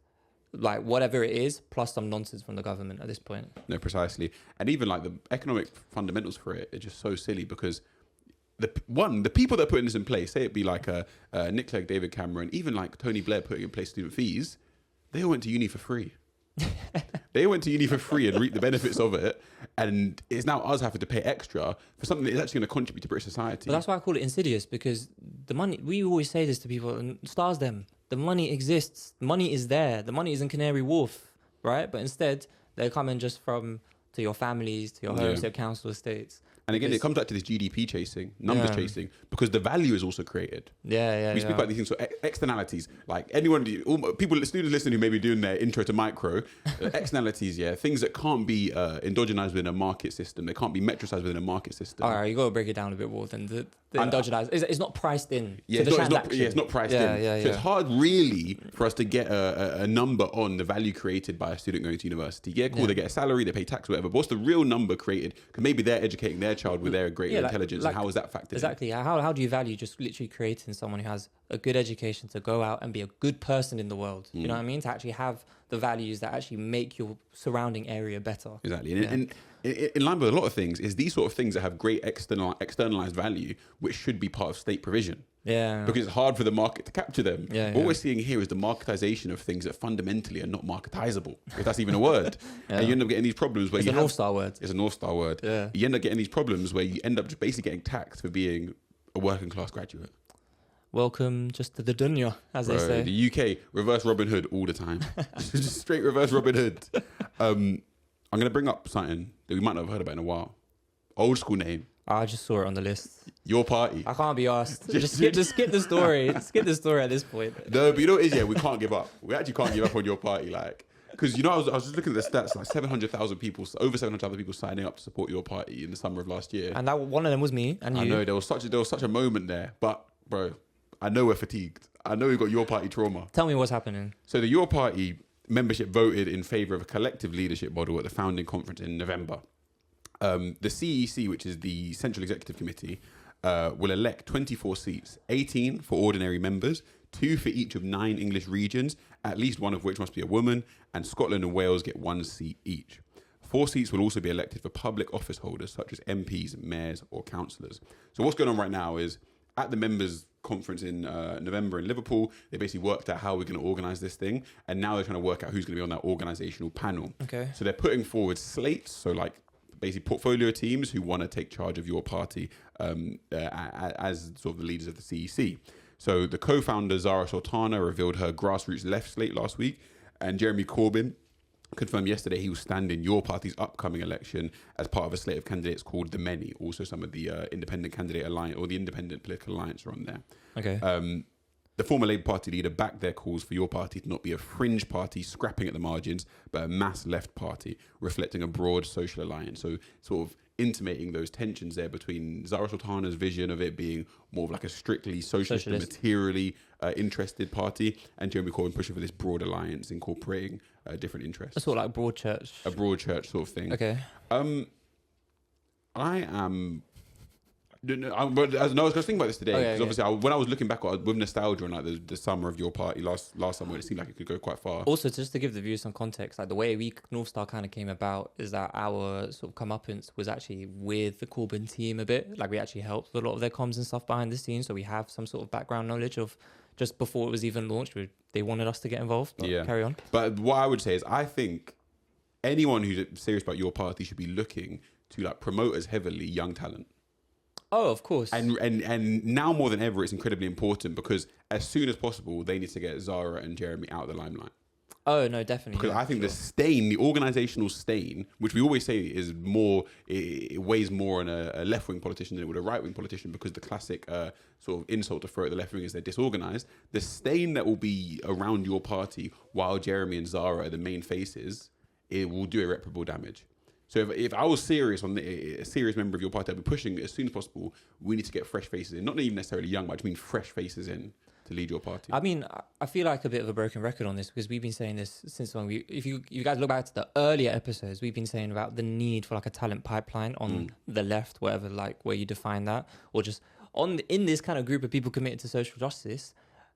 like, whatever it is, plus some nonsense from the government at this point. No, precisely. And even, like, the economic fundamentals for it are just so silly because the people that are putting this in place, say it be like Nick Clegg, David Cameron, even like Tony Blair putting in place student fees, they all went to uni for free. They went to uni for free and reaped the benefits of it, and it's now us having to pay extra for something that is actually going to contribute to British society. But that's why I call it insidious, because the money, we always say this to people, and stars them, the money exists, the money is there, the money is in Canary Wharf, right? But instead, they're coming just to your families, to your homes, to your council estates. And again, it comes back to this GDP chasing, numbers chasing, because the value is also created. We speak about these things, so externalities, like students listening who may be doing their intro to micro, externalities, things that can't be endogenized within a market system. They can't be metricized within a market system. All right, you got to break it down a bit more than the endogenized. It's not priced in to the it's transaction. it's not priced in. So it's hard really for us to get a number on the value created by a student going to university. They get a salary, they pay tax, whatever, but what's the real number created? Because maybe they're educating their child with their greater intelligence, and how is that factored in? How do you value just literally creating someone who has a good education to go out and be a good person in the world? You know what I mean? To actually have the values that actually make your surrounding area better. Exactly. And in line with a lot of things is these sort of things that have great externalized value, which should be part of state provision. Yeah. Because it's hard for the market to capture them. What we're seeing here is the marketization of things that fundamentally are not marketizable, if that's even a word. And you end up getting these problems where it's a Northstar word. It's a Northstar word. Yeah. You end up getting these problems where you end up just basically getting taxed for being a working class graduate. Welcome just to the dunya, as they say. The UK, reverse Robin Hood all the time. Just straight reverse Robin Hood. I'm going to bring up something that we might not have heard about in a while. Old school name. I just saw it on the list. Your party. I can't be asked. Just skip the story. Skip the story at this point. No, but you know what it is, we can't give up. We actually can't give up on your party. Like, because, I was just looking at the stats, like 700,000 people, over 700,000 people signing up to support your party in the summer of last year. And that one of them was me and you. I know, there was such a moment there. But, bro, I know we're fatigued. I know we've got your party trauma. Tell me what's happening. So the Your Party membership voted in favour of a collective leadership model at the founding conference in November. The CEC, which is the Central Executive Committee, will elect 24 seats, 18 for ordinary members, 2 for each of 9 English regions, at least one of which must be a woman, and Scotland and Wales get 1 seat each. 4 seats will also be elected for public office holders, such as MPs, mayors, or councillors. So what's going on right now is, at the members' conference in November in Liverpool, they basically worked out how we're going to organise this thing, and now they're trying to work out who's going to be on that organisational panel. Okay. So they're putting forward slates, so like basically portfolio teams who want to take charge of your party as sort of the leaders of the CEC. So the co-founder Zara Sultana revealed her grassroots left slate last week, and Jeremy Corbyn confirmed yesterday he will stand in your party's upcoming election as part of a slate of candidates called The Many. Also, some of the independent candidate alliance or the independent political alliance are on there. Okay. The former Labour Party leader backed their calls for your party to not be a fringe party scrapping at the margins, but a mass left party, reflecting a broad social alliance. So sort of intimating those tensions there between Zara Sultana's vision of it being more of like a strictly socialist. And materially interested party, and Jeremy Corbyn pushing for this broad alliance, incorporating different interests. That's sort of like broad church. A broad church sort of thing. Okay. I am... I was going to think about this today because obviously when I was looking back with nostalgia on like the summer of your party last summer, it seemed like it could go quite far. Also, just to give the viewers some context, like the way Northstar kind of came about is that our sort of comeuppance was actually with the Corbyn team a bit. Like we actually helped with a lot of their comms and stuff behind the scenes, so we have some sort of background knowledge of just before it was even launched. They wanted us to get involved. But carry on. But what I would say is, I think anyone who's serious about your party should be looking to like promote as heavily young talent. Oh, of course. And now more than ever, it's incredibly important because as soon as possible, they need to get Zara and Jeremy out of the limelight. Oh no, definitely. Because Yeah, I think sure. the stain, the organizational stain, which we always say is more, it weighs more on a left-wing politician than it would a right-wing politician, because the classic sort of insult to throw at the left wing is they're disorganized. The stain that will be around your party while Jeremy and Zara are the main faces, it will do irreparable damage. So if I was serious on a serious member of your party, I'd be pushing as soon as possible. We need to get fresh faces in, not even necessarily young, but I just mean fresh faces in to lead your party. I mean, I feel like a bit of a broken record on this because we've been saying this since long. If you guys look back to the earlier episodes, we've been saying about the need for like a talent pipeline on the left, whatever, like where you define that, or just in this kind of group of people committed to social justice.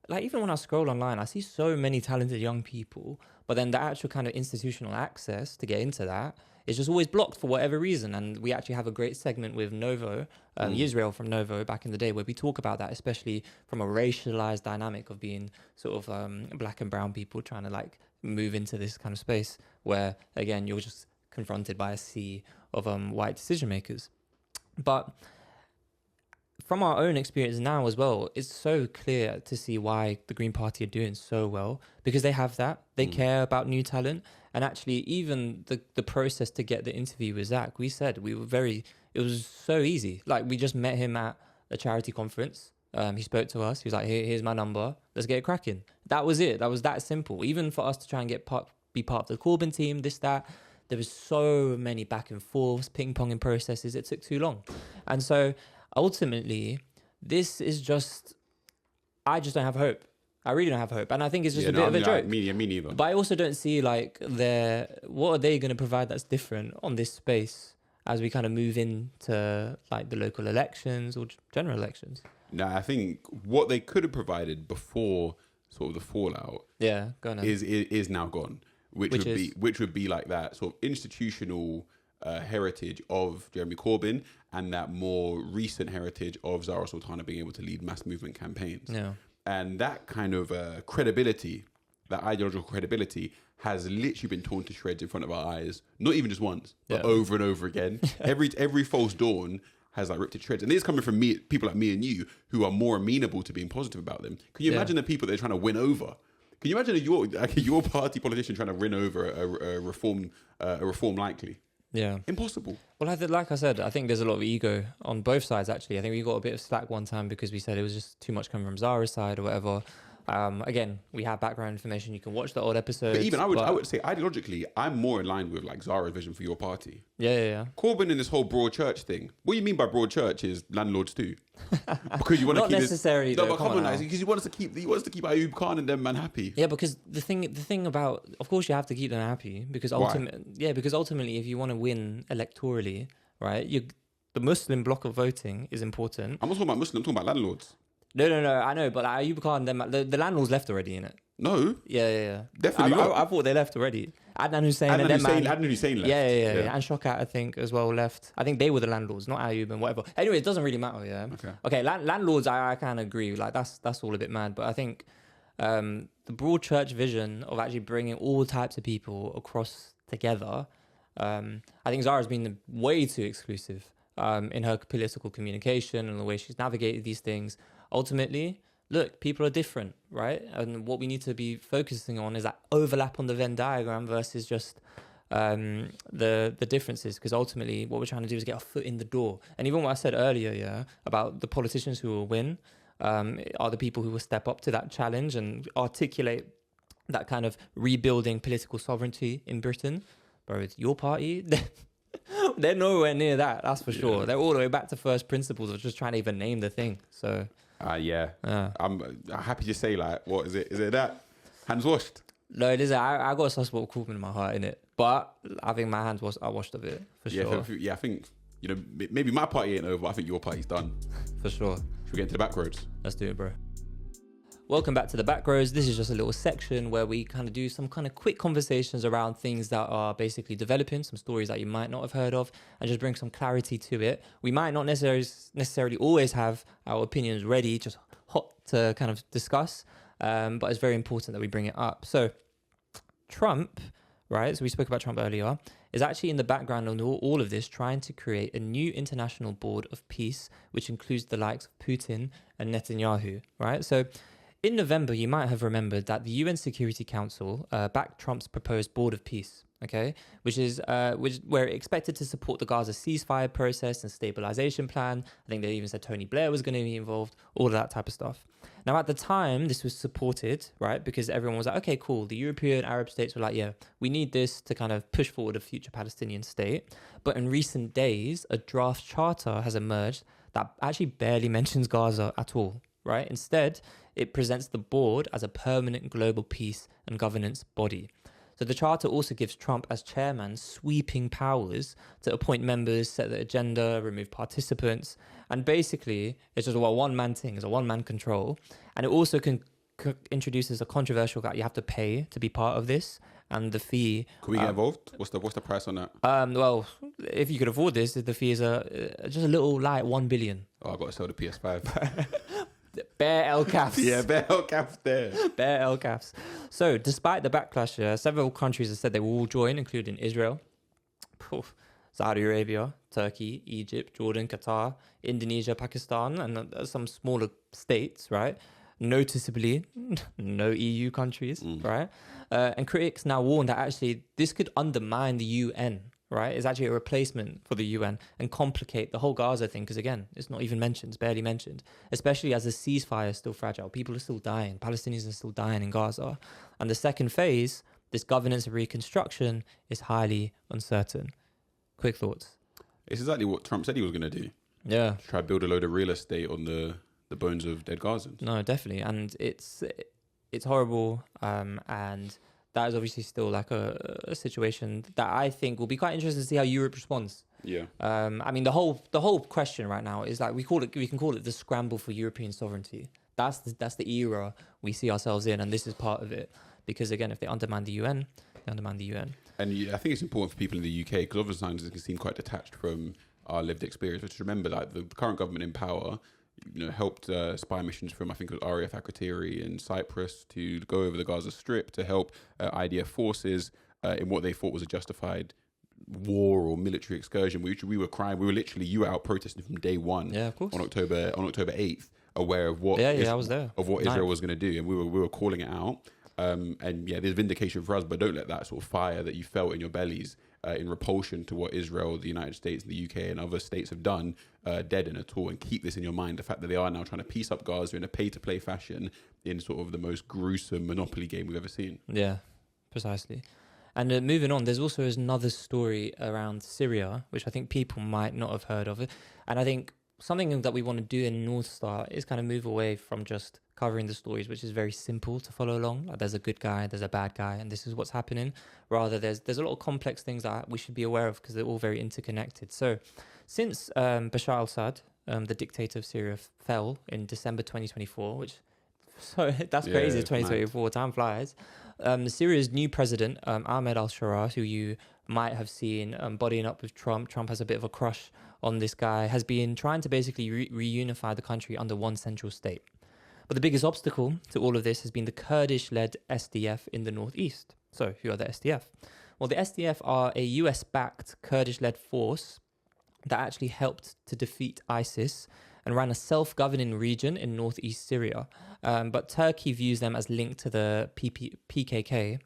Like even when I scroll online, I see so many talented young people, but then the actual kind of institutional access to get into that is just always blocked for whatever reason. And we actually have a great segment with Novo, Israel from Novo back in the day, where we talk about that, especially from a racialized dynamic of being sort of black and brown people trying to like move into this kind of space where, again, you're just confronted by a sea of white decision makers. But from our own experience now as well, it's so clear to see why the Green Party are doing so well, because they have that. They care about new talent. And actually, even the process to get the interview with Zach, we said it was so easy. Like, we just met him at a charity conference. He spoke to us. He was like, here's my number. Let's get it cracking. That was it. That was that simple. Even for us to try and be part of the Corbyn team, this, that, there was so many back and forths, ping-ponging processes. It took too long. And so ultimately, this is just, I just don't have hope. I really don't have hope. And I think it's just a bit of a joke. Me neither. But I also don't see like what are they going to provide that's different on this space as we kind of move into like the local elections or general elections. No, I think what they could have provided before sort of the fallout is now gone, which would be like that sort of institutional heritage of Jeremy Corbyn and that more recent heritage of Zara Sultana being able to lead mass movement campaigns. Yeah. And that kind of credibility, that ideological credibility, has literally been torn to shreds in front of our eyes. Not even just once, but over and over again. Every false dawn has like ripped it to shreds. And this is coming from people like me and you, who are more amenable to being positive about them. Can you imagine the people they're trying to win over? Can you imagine your party politician trying to win over a reform likely? Yeah. Impossible. Well, like I said, I think there's a lot of ego on both sides, actually. I think we got a bit of slack one time because we said it was just too much coming from Zara's side or whatever. Again, we have background information. You can watch the old episodes. But even I would say ideologically, I'm more in line with like Zara's vision for your party. Yeah. Corbyn in this whole broad church thing. What you mean by broad church is landlords too, because you want to keep not necessarily. No, but come on, because he wants to keep Ayub Khan and them man happy. Yeah, because the thing about, of course, you have to keep them happy because ultimately, if you want to win electorally, right, the Muslim block of voting is important. I'm not talking about Muslim. I'm talking about landlords. No, I know, but like, Ayub Khan, the landlords left already, innit? No. Yeah. Definitely I thought they left already. Adnan Hussein left. Yeah. And Shokat, I think, as well left. I think they were the landlords, not Ayub and whatever. Anyway, it doesn't really matter, yeah? Okay, landlords, I kind of agree. Like, that's all a bit mad. But I think the broad church vision of actually bringing all types of people across together, I think Zara's been way too exclusive in her political communication and the way she's navigated these things. Ultimately, look, people are different, right? And what we need to be focusing on is that overlap on the Venn diagram versus just the differences. Because ultimately, what we're trying to do is get our foot in the door. And even what I said earlier, about the politicians who will win are the people who will step up to that challenge and articulate that kind of rebuilding political sovereignty in Britain. Bro, your party, they're nowhere near that, that's for sure. They're all the way back to first principles of just trying to even name the thing. So... I'm happy to say, like, what is it? Is it that? Hands washed? No, it isn't. I got a soft spot with Corbyn in my heart, innit? But I think my hands are washed of it, for sure. I think, maybe my party ain't over, but I think your party's done. For sure. Should we get into the back roads? Let's do it, bro. Welcome back to the back rows. This is just a little section where we kind of do some kind of quick conversations around things that are basically developing, some stories that you might not have heard of, and just bring some clarity to it. We might not necessarily always have our opinions ready, just hot to kind of discuss, but it's very important that we bring it up. So Trump, right, so we spoke about Trump earlier, is actually in the background on all of this trying to create a new international board of peace, which includes the likes of Putin and Netanyahu, right? So in November, you might have remembered that the UN Security Council backed Trump's proposed board of peace. Okay, which where it expected to support the Gaza ceasefire process and stabilization plan. I think they even said Tony Blair was going to be involved, all of that type of stuff. Now, at the time, this was supported, right? Because everyone was like, okay, cool. The European Arab states were like, yeah, we need this to kind of push forward a future Palestinian state. But in recent days, a draft charter has emerged that actually barely mentions Gaza at all, right? Instead, it presents the board as a permanent global peace and governance body. So the charter also gives Trump as chairman sweeping powers to appoint members, set the agenda, remove participants. And basically, it's just a one-man thing. It's a one-man control. And it also introduces a controversial that you have to pay to be part of this. And the fee... Can we get involved? What's the price on that? Well, if you could afford this, the fee is just a little light 1 billion. Oh, I've got to sell the PS5. Bare El Cafs. Yeah, bare El Cafs there. Bare El Cafs. So, despite the backlash, several countries have said they will all join, including Israel, Saudi Arabia, Turkey, Egypt, Jordan, Qatar, Indonesia, Pakistan, and some smaller states, right? Noticeably, no EU countries, right? And critics now warn that actually this could undermine the UN, right? It's actually a replacement for the UN and complicate the whole Gaza thing because, again, it's not even mentioned, it's barely mentioned, especially as the ceasefire is still fragile. People are still dying. Palestinians are still dying in Gaza. And the second phase, this governance and reconstruction, is highly uncertain. Quick thoughts? It's exactly what Trump said he was going to do. Yeah. Try to build a load of real estate on the bones of dead Gazans. No, definitely. And it's horrible. And that is obviously still like a situation that I think will be quite interesting to see how Europe responds. Yeah. I mean, the whole question right now is like we can call it the scramble for European sovereignty. That's the era we see ourselves in, and this is part of it. Because again, if they undermine the UN, they undermine the UN. And I think it's important for people in the UK because oftentimes it can seem quite detached from our lived experience. But to remember, like the current government in power, helped spy missions from, I think it was RAF Akrotiri in Cyprus to go over the Gaza Strip to help IDF forces in what they thought was a justified war or military excursion. We were crying. We were literally, you were out protesting from day one. Yeah, of course. On October 8th, aware of what I was there. Of what Israel was going to do, and we were calling it out. And yeah, there's vindication for us, but don't let that sort of fire that you felt in your bellies in repulsion to what Israel, the United States, the UK, and other states have done deaden at all. And keep this in your mind: the fact that they are now trying to piece up Gaza in a pay-to-play fashion in sort of the most gruesome monopoly game we've ever seen. Yeah, precisely. And moving on, there's also another story around Syria, which I think people might not have heard of it. And I think something that we want to do in Northstar is kind of move away from just covering the stories, which is very simple to follow along. Like there's a good guy, there's a bad guy, and this is what's happening. Rather, there's a lot of complex things that we should be aware of because they're all very interconnected. So since Bashar al-Assad, the dictator of Syria, fell in December 2024, that's crazy, 2024, mad. Time flies. Syria's new president, Ahmed al-Sharaa, who you might have seen bodying up with Trump. Trump has a bit of a crush on this guy, has been trying to basically reunify the country under one central state. But the biggest obstacle to all of this has been the Kurdish-led SDF in the northeast. So who are the SDF? Well, the SDF are a US-backed Kurdish-led force that actually helped to defeat ISIS and ran a self-governing region in northeast Syria. But Turkey views them as linked to the PKK,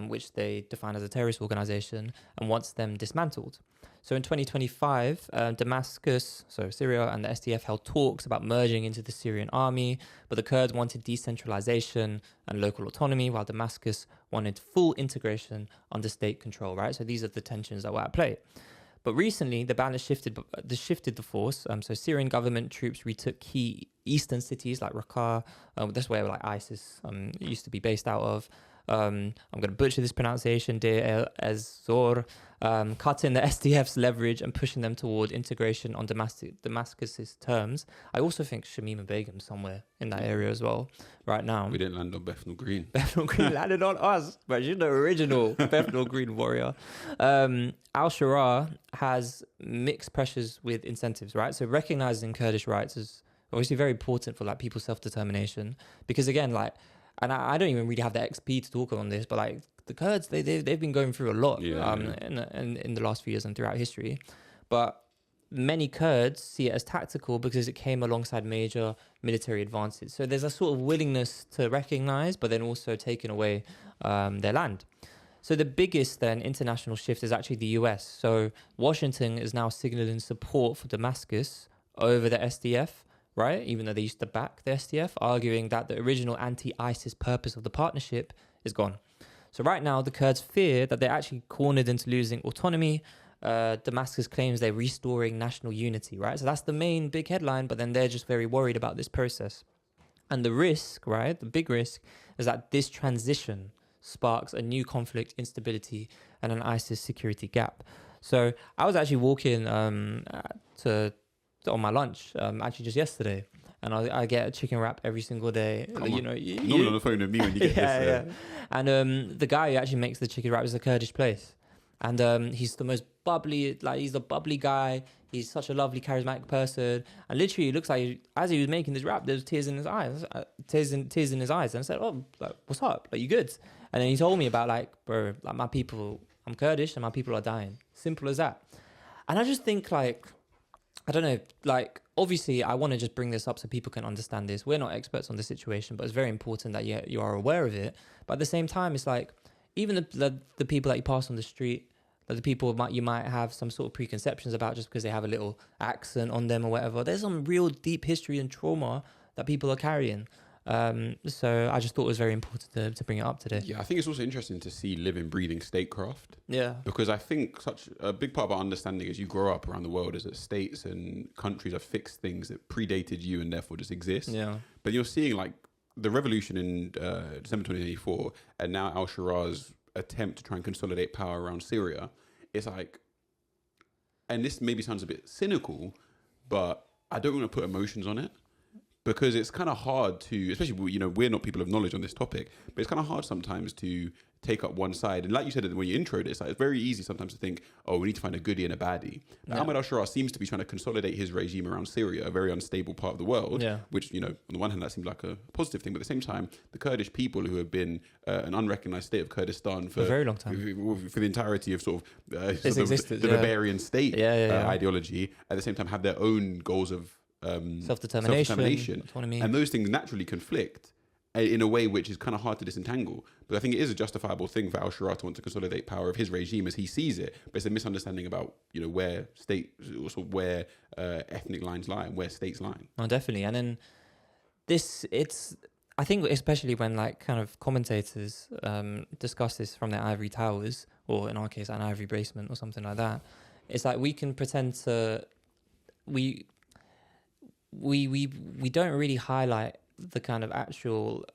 which they define as a terrorist organization, and wants them dismantled. So in 2025, Syria and the SDF held talks about merging into the Syrian army, but the Kurds wanted decentralization and local autonomy, while Damascus wanted full integration under state control, right? So these are the tensions that were at play. But recently, the balance shifted the force. So Syrian government troops retook key eastern cities like Raqqa. That's where like ISIS used to be based out of. I'm going to butcher this pronunciation, Deir ez-Zor, cutting the SDF's leverage and pushing them toward integration on Damascus's terms. I also think Shamima Begum somewhere in that area as well right now. We didn't land on Bethnal Green. Bethnal Green landed on us, but she's the original Bethnal Green warrior. Al-Sharaa has mixed pressures with incentives, right? So recognizing Kurdish rights is obviously very important for like people's self-determination because again, like, and I don't even really have the XP to talk on this, but like the Kurds, they've been going through a lot in the last few years and throughout history. But many Kurds see it as tactical because it came alongside major military advances. So there's a sort of willingness to recognize, but then also taking away their land. So the biggest then international shift is actually the US. So Washington is now signaling support for Damascus over the SDF, right? Even though they used to back the SDF, arguing that the original anti-ISIS purpose of the partnership is gone. So right now, the Kurds fear that they're actually cornered into losing autonomy. Damascus claims they're restoring national unity, right? So that's the main big headline, but then they're just very worried about this process. And the risk, right, the big risk is that this transition sparks a new conflict, instability, and an ISIS security gap. So I was actually walking on my lunch, actually just yesterday, and I get a chicken wrap every single day. Normally on the phone with me when you get this. Yeah. And the guy who actually makes the chicken wrap is a Kurdish place. And he's the most bubbly, he's a bubbly guy. He's such a lovely, charismatic person. And literally, it looks like as he was making this wrap, there was tears in his eyes. Tears in his eyes. And I said, "Oh, what's up? You good?" And then he told me about bro, my people, I'm Kurdish and my people are dying. Simple as that. And I just think I don't know, obviously I want to just bring this up so people can understand this. We're not experts on the situation, but it's very important that you are aware of it. But at the same time, it's even the people that you pass on the street, the people you might have some sort of preconceptions about just because they have a little accent on them or whatever. There's some real deep history and trauma that people are carrying. So I just thought it was very important to bring it up today. Yeah, I think it's also interesting to see living, breathing statecraft. Yeah. Because I think such a big part of our understanding as you grow up around the world is that states and countries are fixed things that predated you and therefore just exist. Yeah. But you're seeing the revolution in December 2024 and now Al-Shara's attempt to try and consolidate power around Syria. It's and this maybe sounds a bit cynical, but I don't want to put emotions on it. Because it's kind of hard to, especially, we're not people of knowledge on this topic, but it's kind of hard sometimes to take up one side. And like you said when you introed it, it's very easy sometimes to think, oh, we need to find a goodie and a baddie. Now, Ahmed al-Sharaa seems to be trying to consolidate his regime around Syria, a very unstable part of the world, which, on the one hand, that seems like a positive thing. But at the same time, the Kurdish people who have been an unrecognized state of Kurdistan for a very long time, for the entirety of the Bavarian state ideology, at the same time have their own goals of self-determination, autonomy. And those things naturally conflict in a way which is kind of hard to disentangle. But I think it is a justifiable thing for Al-Sharaa to want to consolidate power of his regime as he sees it. But it's a misunderstanding about where ethnic lines lie and where states lie. Oh, definitely. And then I think especially when kind of commentators discuss this from their ivory towers, or in our case an ivory basement or something like that, it's we can pretend to we don't really highlight the kind of actual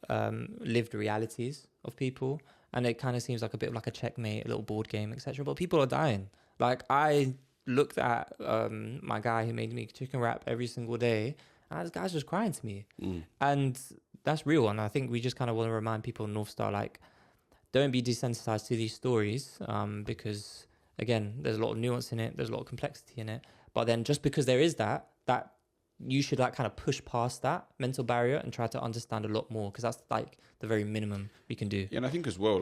lived realities of people, and it kind of seems like a bit of a checkmate, a little board game, etc. But people are dying. I looked at my guy who made me chicken wrap every single day, and this guy's just crying to me, and that's real. And I think we just kind of want to remind people in Northstar, don't be desensitized to these stories, because again, there's a lot of nuance in it, there's a lot of complexity in it. But then just because there is that you should kind of push past that mental barrier and try to understand a lot more, because that's the very minimum we can do. Yeah, and I think as well,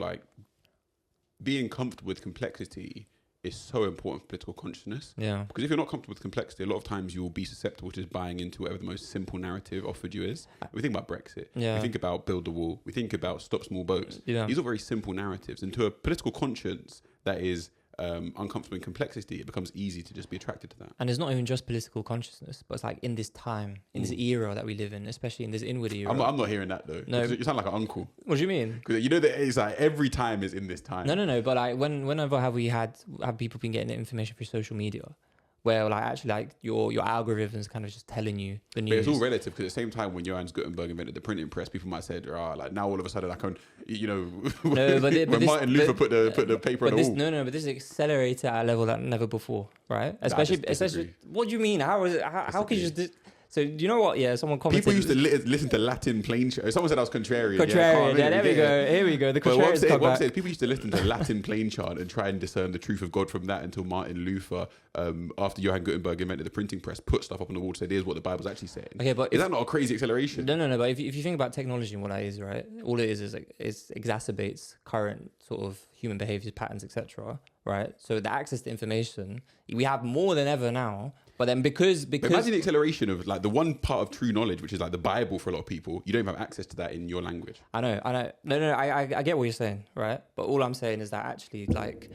being comfortable with complexity is so important for political consciousness. Yeah. Because if you're not comfortable with complexity, a lot of times you will be susceptible to just buying into whatever the most simple narrative offered you is. We think about Brexit. Yeah. We think about build the wall. We think about stop small boats. Yeah. These are very simple narratives. And to a political conscience that is uncomfortable in complexity, it becomes easy to just be attracted to that. And it's not even just political consciousness, but it's in this time, in this era that we live in, especially in this inward era. I'm not hearing that though. No, you sound like an uncle. What do you mean? Because that it's every time is in this time. No. But whenever have people been getting the information through social media, where your algorithms kind of just telling you the news. But it's all relative, because at the same time when Johannes Gutenberg invented the printing press, people might say, now all of a sudden I can, when Martin Luther put the paper on the wall. No, but this is accelerated at a level that never before, right? Especially, what do you mean? How can you just? So you know what? Yeah, someone commented. People used to listen to Latin plain chant. Someone said I was contrarian. Contrarian. Yeah, there we go. Here we go. The contrarian. What I'm saying, people used to listen to Latin plain chant and try and discern the truth of God from that until Martin Luther, after Johann Gutenberg invented the printing press, put stuff up on the wall to say, "Here's what the Bible's actually saying." Okay, but is that not a crazy acceleration? No. But if you think about technology and what that is, right? All it is exacerbates current sort of human behavior patterns, etc. Right? So the access to information we have more than ever now. But then because imagine the acceleration of like the one part of true knowledge, which is like the Bible for a lot of people. You don't have access to that in your language. I know. No, I get what you're saying, right? But all I'm saying is that actually, like,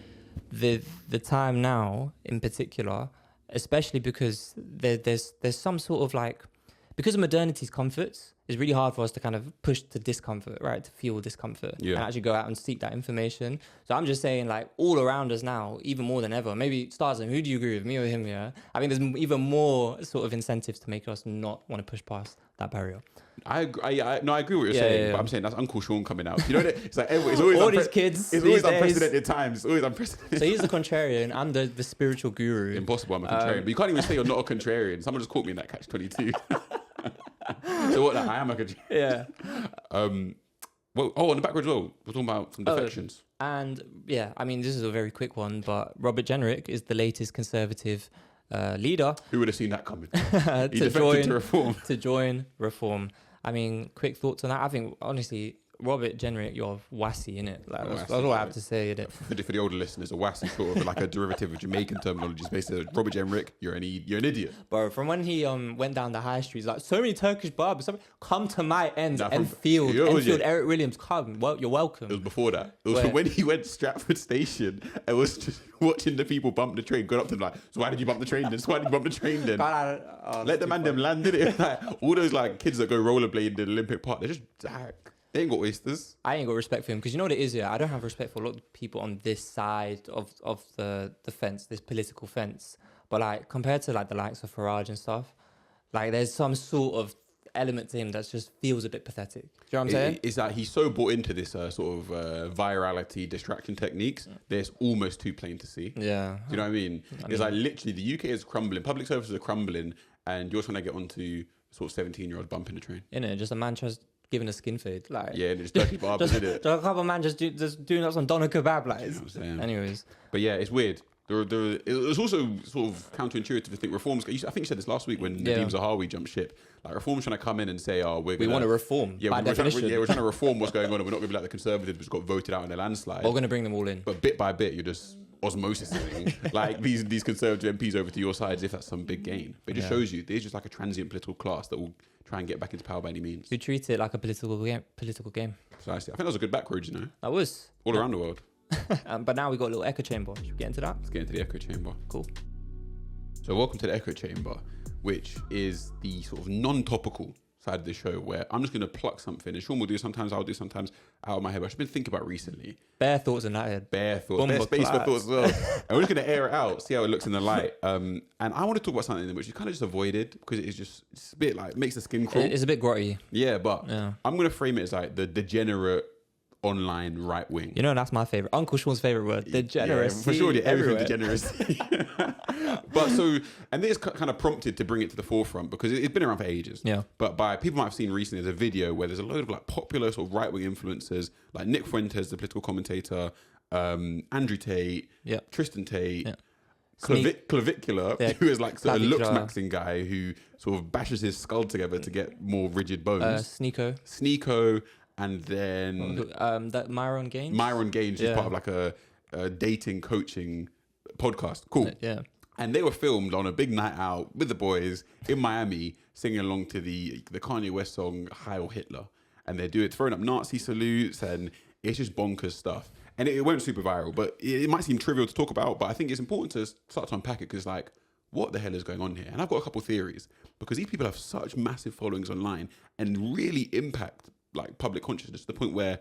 the time now in particular, especially because there's some sort of like, because of modernity's comforts, it's really hard for us to kind of push to discomfort, right? To feel discomfort and actually go out and seek that information. So I'm just saying, like, all around us now, even more than ever, maybe Stars, and who do you agree with, me or him? Yeah, I mean, there's even more sort of incentives to make us not want to push past that barrier. I agree with what you're saying, but I'm saying that's Uncle Sean coming out. You know, it's like it's always all these kids. It's always unprecedented times. It's always unprecedented. So he's the contrarian. I'm the spiritual guru. Impossible. I'm a contrarian, but you can't even say you're not a contrarian. Someone just caught me in that catch-22. So what? Like, I am a contrarian. Yeah. Well, on the backwards roll, we're talking about some defections. And yeah, I mean, this is a very quick one, but Robert Jenrick is the latest Conservative leader. Who would have seen that coming? He defected to Reform. To join Reform. I mean, quick thoughts on that. I think, honestly, Robert Jenrick, you're wassy, innit? Like, that's all I have to say, innit? For the older listeners, a wassy sort of like a derivative of Jamaican terminology. It's basically Robert Jenrick, you're an idiot. Bro, from when he went down the high streets, like, so many Turkish barbers, come to my ends, Enfield, Eric Williams, come, well, you're welcome. It was before that. It was from when he went to Stratford Station and was just watching the people bump the train, got up to them like, so why did you bump the train then? So why did you bump the train then? Let the man them land in it. Like, all those like kids that go rollerblade in the Olympic Park, they're just they ain't got oysters. I ain't got respect for him because you know what it is, yeah? I don't have respect for a lot of people on this side of the fence, this political fence. But like compared to like the likes of Farage and stuff, like there's some sort of element to him that just feels a bit pathetic. Do you know what I'm saying? It's that he's so bought into this sort of virality distraction techniques that it's almost too plain to see. Yeah. Do you know what I mean? It's like literally the UK is crumbling, public services are crumbling, and you're trying to get onto sort of 17-year-olds bumping the train. Innit? Just a man just giving a skin fade. Like, yeah, and it's dirty barbers, isn't it? A couple of man just doing that on doner kebab. Like, anyways. But yeah, it's weird. It was also sort of counterintuitive to think reforms. I think you said this last week when Nadeem Zahawi jumped ship. Like reforms trying to come in and say, "Oh, we want to reform." Yeah, we're trying to reform what's going on, and we're not going to be like the Conservatives, which got voted out in a landslide. We're going to bring them all in, but bit by bit, you're just osmosising like these Conservative MPs over to your side as if that's some big gain. But it just shows you there's just like a transient political class that will try and get back into power by any means. Who treat it like a political game. Precisely. I think that was a good backroad, you know. That was all around the world. But now we got a little echo chamber. Should we get into that? Let's get into the echo chamber. Cool. So welcome to the echo chamber, which is the sort of non-topical side of the show where I'm just going to pluck something, and Sean will do sometimes, I'll do sometimes out of my head. But I've been thinking about recently. Bare thoughts in that head. Bare thoughts. Bare space for thoughts as well. And we're just going to air it out, see how it looks in the light. And I want to talk about something which you kind of just avoided because it's a bit like, makes the skin crawl. It's a bit grotty. Yeah, but I'm going to frame it as like the degenerate online right wing. You know, that's my favorite. Uncle Sean's favorite word. Degeneracy. Yeah, for sure, everything degeneracy. But so, and this kind of prompted to bring it to the forefront because it's been around for ages. Yeah. But by people might have seen recently, there's a video where there's a load of like popular sort of right wing influencers like Nick Fuentes, the political commentator, Andrew Tate, Tristan Tate. Yeah. Clavicular, who is like sort of looks maxing guy who sort of bashes his skull together to get more rigid bones. Sneeko. And then that Myron Gaines. Myron Gaines is part of like a dating coaching podcast. Cool. Yeah. And they were filmed on a big night out with the boys in Miami, singing along to the Kanye West song "Heil Hitler," and they do it throwing up Nazi salutes, and it's just bonkers stuff. And it went super viral, but it might seem trivial to talk about, but I think it's important to start to unpack it because like, what the hell is going on here? And I've got a couple of theories because these people have such massive followings online and really impact like public consciousness to the point where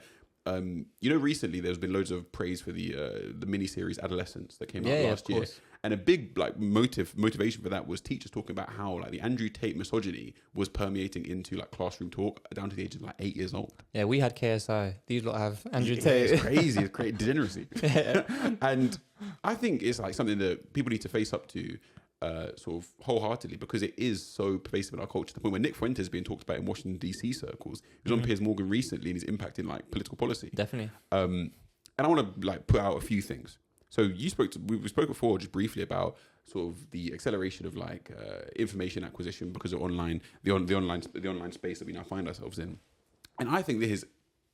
recently there's been loads of praise for the miniseries Adolescence that came out last year, and a big like motivation for that was teachers talking about how like the Andrew Tate misogyny was permeating into like classroom talk down to the age of like 8 years old. Yeah, we had KSI. These lot have Andrew Tate. It's crazy. It's great degeneracy. And I think it's like something that people need to face up to sort of wholeheartedly because it is so pervasive in our culture to the point where Nick Fuentes is being talked about in Washington DC circles. He was on Piers Morgan recently and his impact in like political policy. Definitely. And I want to like put out a few things. So we spoke before just briefly about sort of the acceleration of like information acquisition because of the online space that we now find ourselves in. And I think this is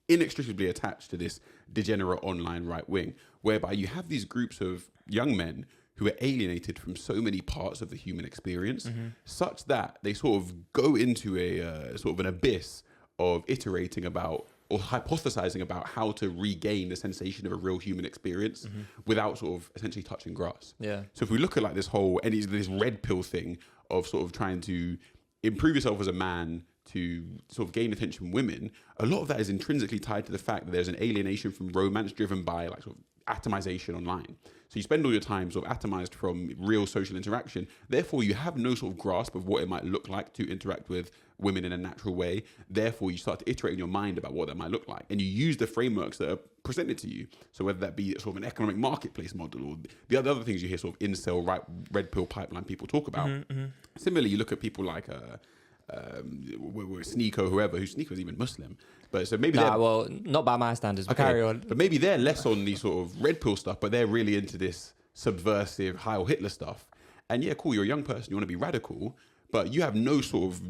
inextricably attached to this degenerate online right wing, whereby you have these groups of young men who are alienated from so many parts of the human experience, such that they sort of go into a sort of an abyss of iterating about or hypothesizing about how to regain the sensation of a real human experience without sort of essentially touching grass. Yeah. So if we look at like this whole, and it's this red pill thing of sort of trying to improve yourself as a man to sort of gain attention from women, a lot of that is intrinsically tied to the fact that there's an alienation from romance driven by like sort of atomization online. So you spend all your time sort of atomized from real social interaction. Therefore, you have no sort of grasp of what it might look like to interact with women in a natural way. Therefore, you start to iterate in your mind about what that might look like. And you use the frameworks that are presented to you. So whether that be sort of an economic marketplace model or the other things you hear sort of incel, right, red pill pipeline people talk about. Similarly, you look at people like Sneeko, whoever, who Sneeko's even Muslim. But so maybe well, not by my standards, but carry on. But maybe they're less on the sort of red pill stuff, but they're really into this subversive Heil Hitler stuff. And yeah, cool, you're a young person, you want to be radical, but you have no sort of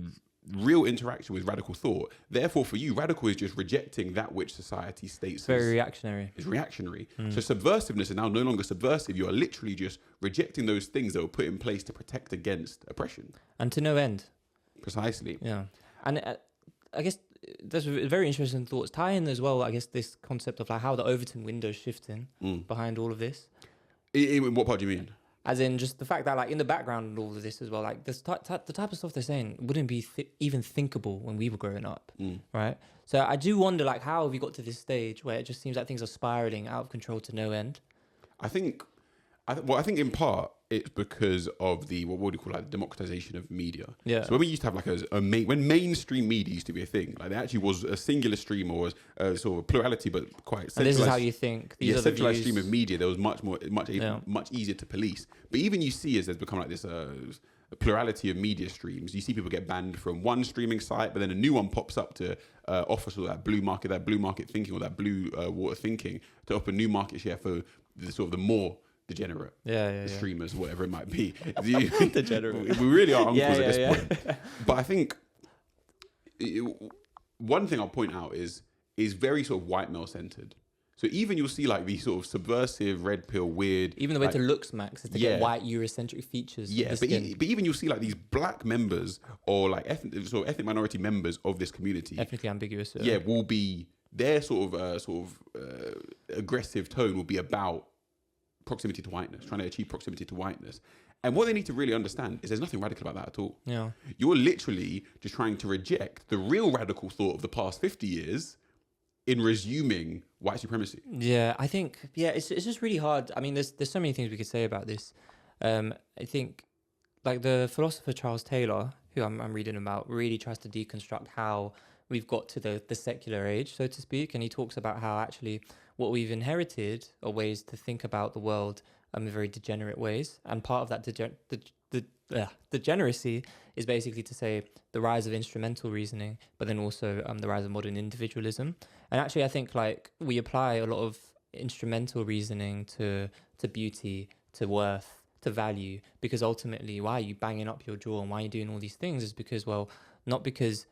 real interaction with radical thought. Therefore, for you, radical is just rejecting that which society states Very reactionary. is reactionary. So subversiveness is now no longer subversive. You are literally just rejecting those things that were put in place to protect against oppression. And to no end. Precisely. Yeah. And I guess there's very interesting thoughts. Tie in as well, I guess, this concept of like how the Overton window's shifting behind all of this. In what part do you mean? As in just the fact that like in the background of all of this as well, like the type of stuff they're saying wouldn't be even thinkable when we were growing up, right? So I do wonder like how have we got to this stage where it just seems like things are spiraling out of control to no end? I think in part it's because of the what would you call like democratization of media. Yeah. So when we used to have like when mainstream media used to be a thing, like there actually was a singular stream or was a sort of plurality, but quite centralized. And this is how you think. These are the centralized views. stream of media. There was much easier to police. But even you see as there's become like this a plurality of media streams. You see people get banned from one streaming site, but then a new one pops up to offer sort of that blue market thinking or that blue water thinking to offer new market share for the sort of the more degenerate streamers, whatever it might be. Degenerate. We really are uncles at this point. But I think one thing I'll point out is very sort of white male centered. So even you'll see like these sort of subversive, red pill, weird. Even the way to looks max is to get white Eurocentric features. Yeah, but even you'll see like these black members or like ethnic minority members of this community. Ethnically ambiguous. Yeah, will be their sort of aggressive tone will be about proximity to whiteness, trying to achieve proximity to whiteness. And what they need to really understand is there's nothing radical about that at all. Yeah. You're literally just trying to reject the real radical thought of the past 50 years in resuming white supremacy. Yeah, I think, it's just really hard. I mean, there's so many things we could say about this. I think like the philosopher Charles Taylor, who I'm reading about, really tries to deconstruct how we've got to the secular age, so to speak. And he talks about how actually what we've inherited are ways to think about the world in very degenerate ways. And part of that degeneracy is basically to say the rise of instrumental reasoning, but then also the rise of modern individualism. And actually, I think like we apply a lot of instrumental reasoning to beauty, to worth, to value, because ultimately, why are you banging up your jaw and why are you doing all these things is because, well, not because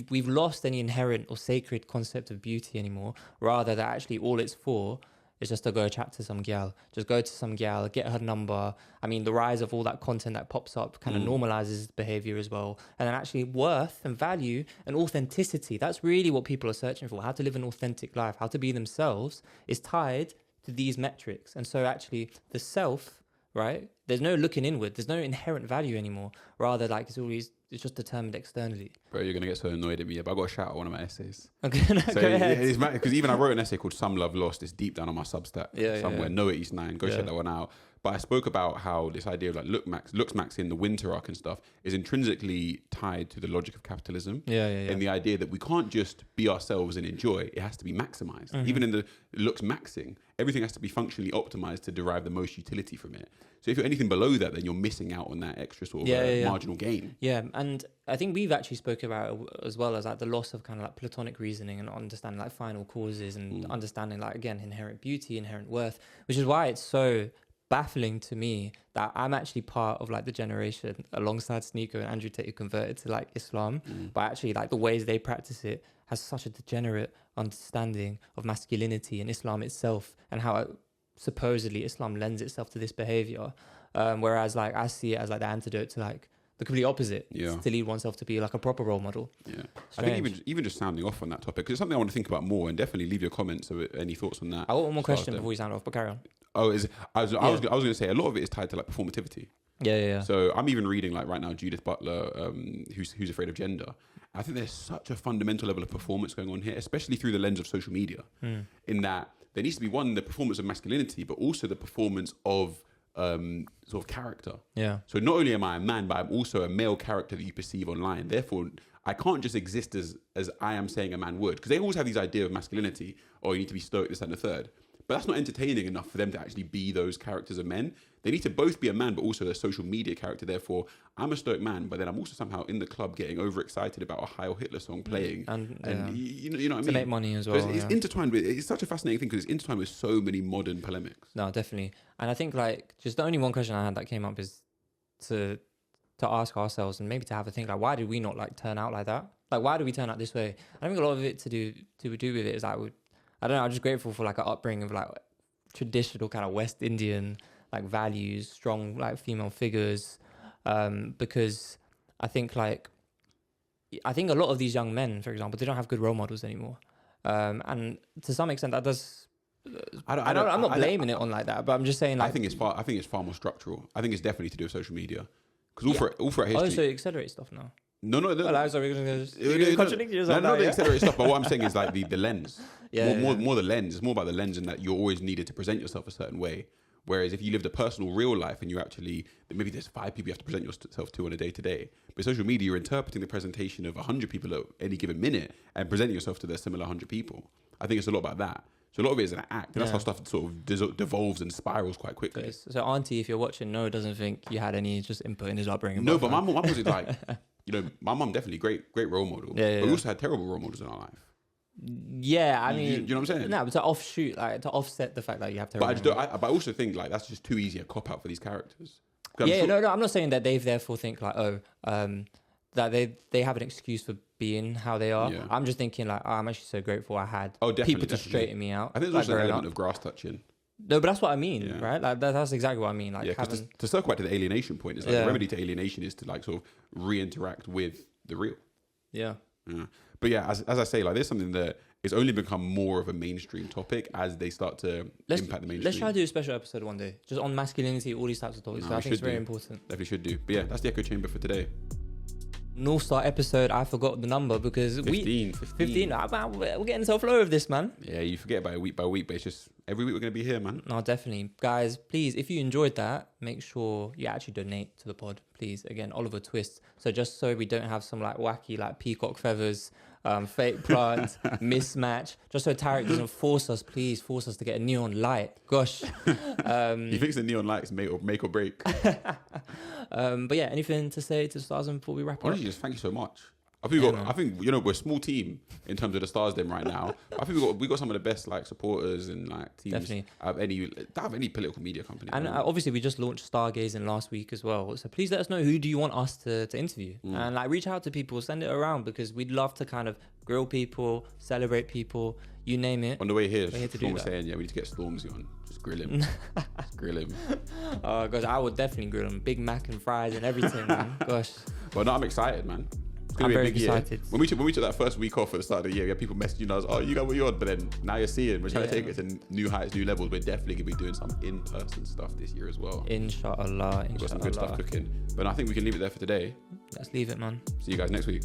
we've lost any inherent or sacred concept of beauty anymore. Rather, that actually all it's for is just to go chat to some gal. Just go to some gal, get her number. I mean, the rise of all that content that pops up kind of normalizes behavior as well. And then actually worth and value and authenticity, that's really what people are searching for. How to live an authentic life, how to be themselves is tied to these metrics. And so actually the self, right? There's no looking inward. There's no inherent value anymore. Rather, like it's just determined externally. Bro, you're going to get so annoyed at me, but I got to shout out one of my essays. Okay, go ahead. Because even I wrote an essay called Some Love Lost. It's deep down on my Substack somewhere. Noah East 9. Go check that one out. But I spoke about how this idea of like looks max in the winter arc and stuff is intrinsically tied to the logic of capitalism. And the idea that we can't just be ourselves and enjoy. It has to be maximized. Even in the looks maxing, everything has to be functionally optimized to derive the most utility from it. So if you're anything below that, then you're missing out on that extra sort of marginal gain. Yeah, and I think we've actually spoken about it as well as like the loss of kind of like Platonic reasoning and understanding like final causes and understanding like, again, inherent beauty, inherent worth, which is why it's so baffling to me that I'm actually part of like the generation alongside Sneeko and Andrew Tate who converted to like Islam, but actually like the ways they practice it has such a degenerate understanding of masculinity and Islam itself and how supposedly Islam lends itself to this behavior, whereas like I see it as like the antidote to like the complete opposite. Yeah. To lead oneself to be like a proper role model. Yeah, Strange. I think even just sounding off on that topic, because it's something I want to think about more, and definitely leave your comments or any thoughts on that. I got one more question before you sound off, but carry on. Oh, I was going to say a lot of it is tied to like performativity. Yeah. So I'm even reading like right now Judith Butler, who's Afraid of Gender. I think there's such a fundamental level of performance going on here, especially through the lens of social media, in that there needs to be one, the performance of masculinity, but also the performance of sort of character. Yeah. So not only am I a man, but I'm also a male character that you perceive online. Therefore, I can't just exist as I am saying a man would, because they always have these idea of masculinity, or you need to be stoic, this and the third. But that's not entertaining enough for them to actually be those characters of men. They need to both be a man, but also a social media character. Therefore, I'm a stoic man, but then I'm also somehow in the club getting overexcited about a Heil Hitler song playing. And you know what I mean? To make money as well. So it's intertwined with, it's such a fascinating thing because it's intertwined with so many modern polemics. No, definitely. And I think like just the only one question I had that came up is to ask ourselves and maybe to have a think like, why did we not like turn out like that? Like, why do we turn out this way? I think a lot of it to do with it is like, I don't know, I'm just grateful for like an upbringing of like traditional kind of West Indian like values, strong like female figures, because I think a lot of these young men, for example, they don't have good role models anymore, and to some extent that does. I'm not blaming it on like that, but I'm just saying like I think it's far more structural. I think it's definitely to do with social media, because all for history. Oh, so accelerate stuff now. No. Sorry, we're gonna contradict yourself. No, the accelerate stuff. But what I'm saying is like the lens. More the lens. It's more about the lens, and that you always needed to present yourself a certain way. Whereas if you lived a personal, real life, and you actually maybe there's 5 people you have to present yourself to on a day to day. But social media, you're interpreting the presentation of 100 people at any given minute and presenting yourself to their similar 100 people. I think it's a lot about that. So a lot of it is an act. And that's how stuff sort of devolves and spirals quite quickly. So Auntie, if you're watching, doesn't think you had any just input in his upbringing. No, but my mum was like, my mum definitely great role model. But we also had terrible role models in our life. Yeah, I mean, you know what I'm saying? No, but to offset the fact that you have terrible. But I also think like that's just too easy a cop out for these characters. No, I'm not saying that they therefore think like, that they have an excuse for being how they are. Yeah. I'm just thinking like, I'm actually so grateful I had people to straighten me out. I think there's also an element of grass touching. No, but that's what I mean, right? Like that's exactly what I mean. Like to circle back to the alienation point, is like the remedy to alienation is to like sort of re-interact with the real. Yeah. But yeah, as I say, like there's something that is only become more of a mainstream topic as they start to impact the mainstream. Let's try to do a special episode one day, just on masculinity, all these types of topics. So I think it's very important. Definitely should do. But yeah, that's the echo chamber for today. Northstar episode, I forgot the number because 15. 15. We're getting so flow of this, man. Yeah, you forget by week, but it's just every week we're going to be here, man. No, definitely. Guys, please, if you enjoyed that, make sure you actually donate to the pod, please. Again, Oliver Twist. So just so we don't have some like wacky like peacock feathers, fake plants, mismatch. Just so Tarek doesn't force us to get a neon light. Gosh. He thinks the neon lights make or break. But yeah, anything to say to the stars before we wrap up? Honestly, just thank you so much. I think we're a small team in terms of the stars them right now. I think we got some of the best like supporters and like teams Definitely. of any political media company. And obviously we just launched Stargazing last week as well. So please let us know who do you want us to interview, and like reach out to people, send it around, because we'd love to kind of grill people, celebrate people, you name it. On the way here, Storm was saying, we need to get Stormzy on. Just grill him. Oh gosh, I would definitely grill him. Big Mac and fries and everything, man. Gosh. But no, I'm excited, man. I'm very excited. When we took that first week off at the start of the year, we had people messaging us, you got what you're on, but then now you're seeing, we're trying to take it to new heights, new levels. We're definitely going to be doing some in-person stuff this year as well. Inshallah. We've got some good stuff cooking. But I think we can leave it there for today. Let's leave it, man. See you guys next week.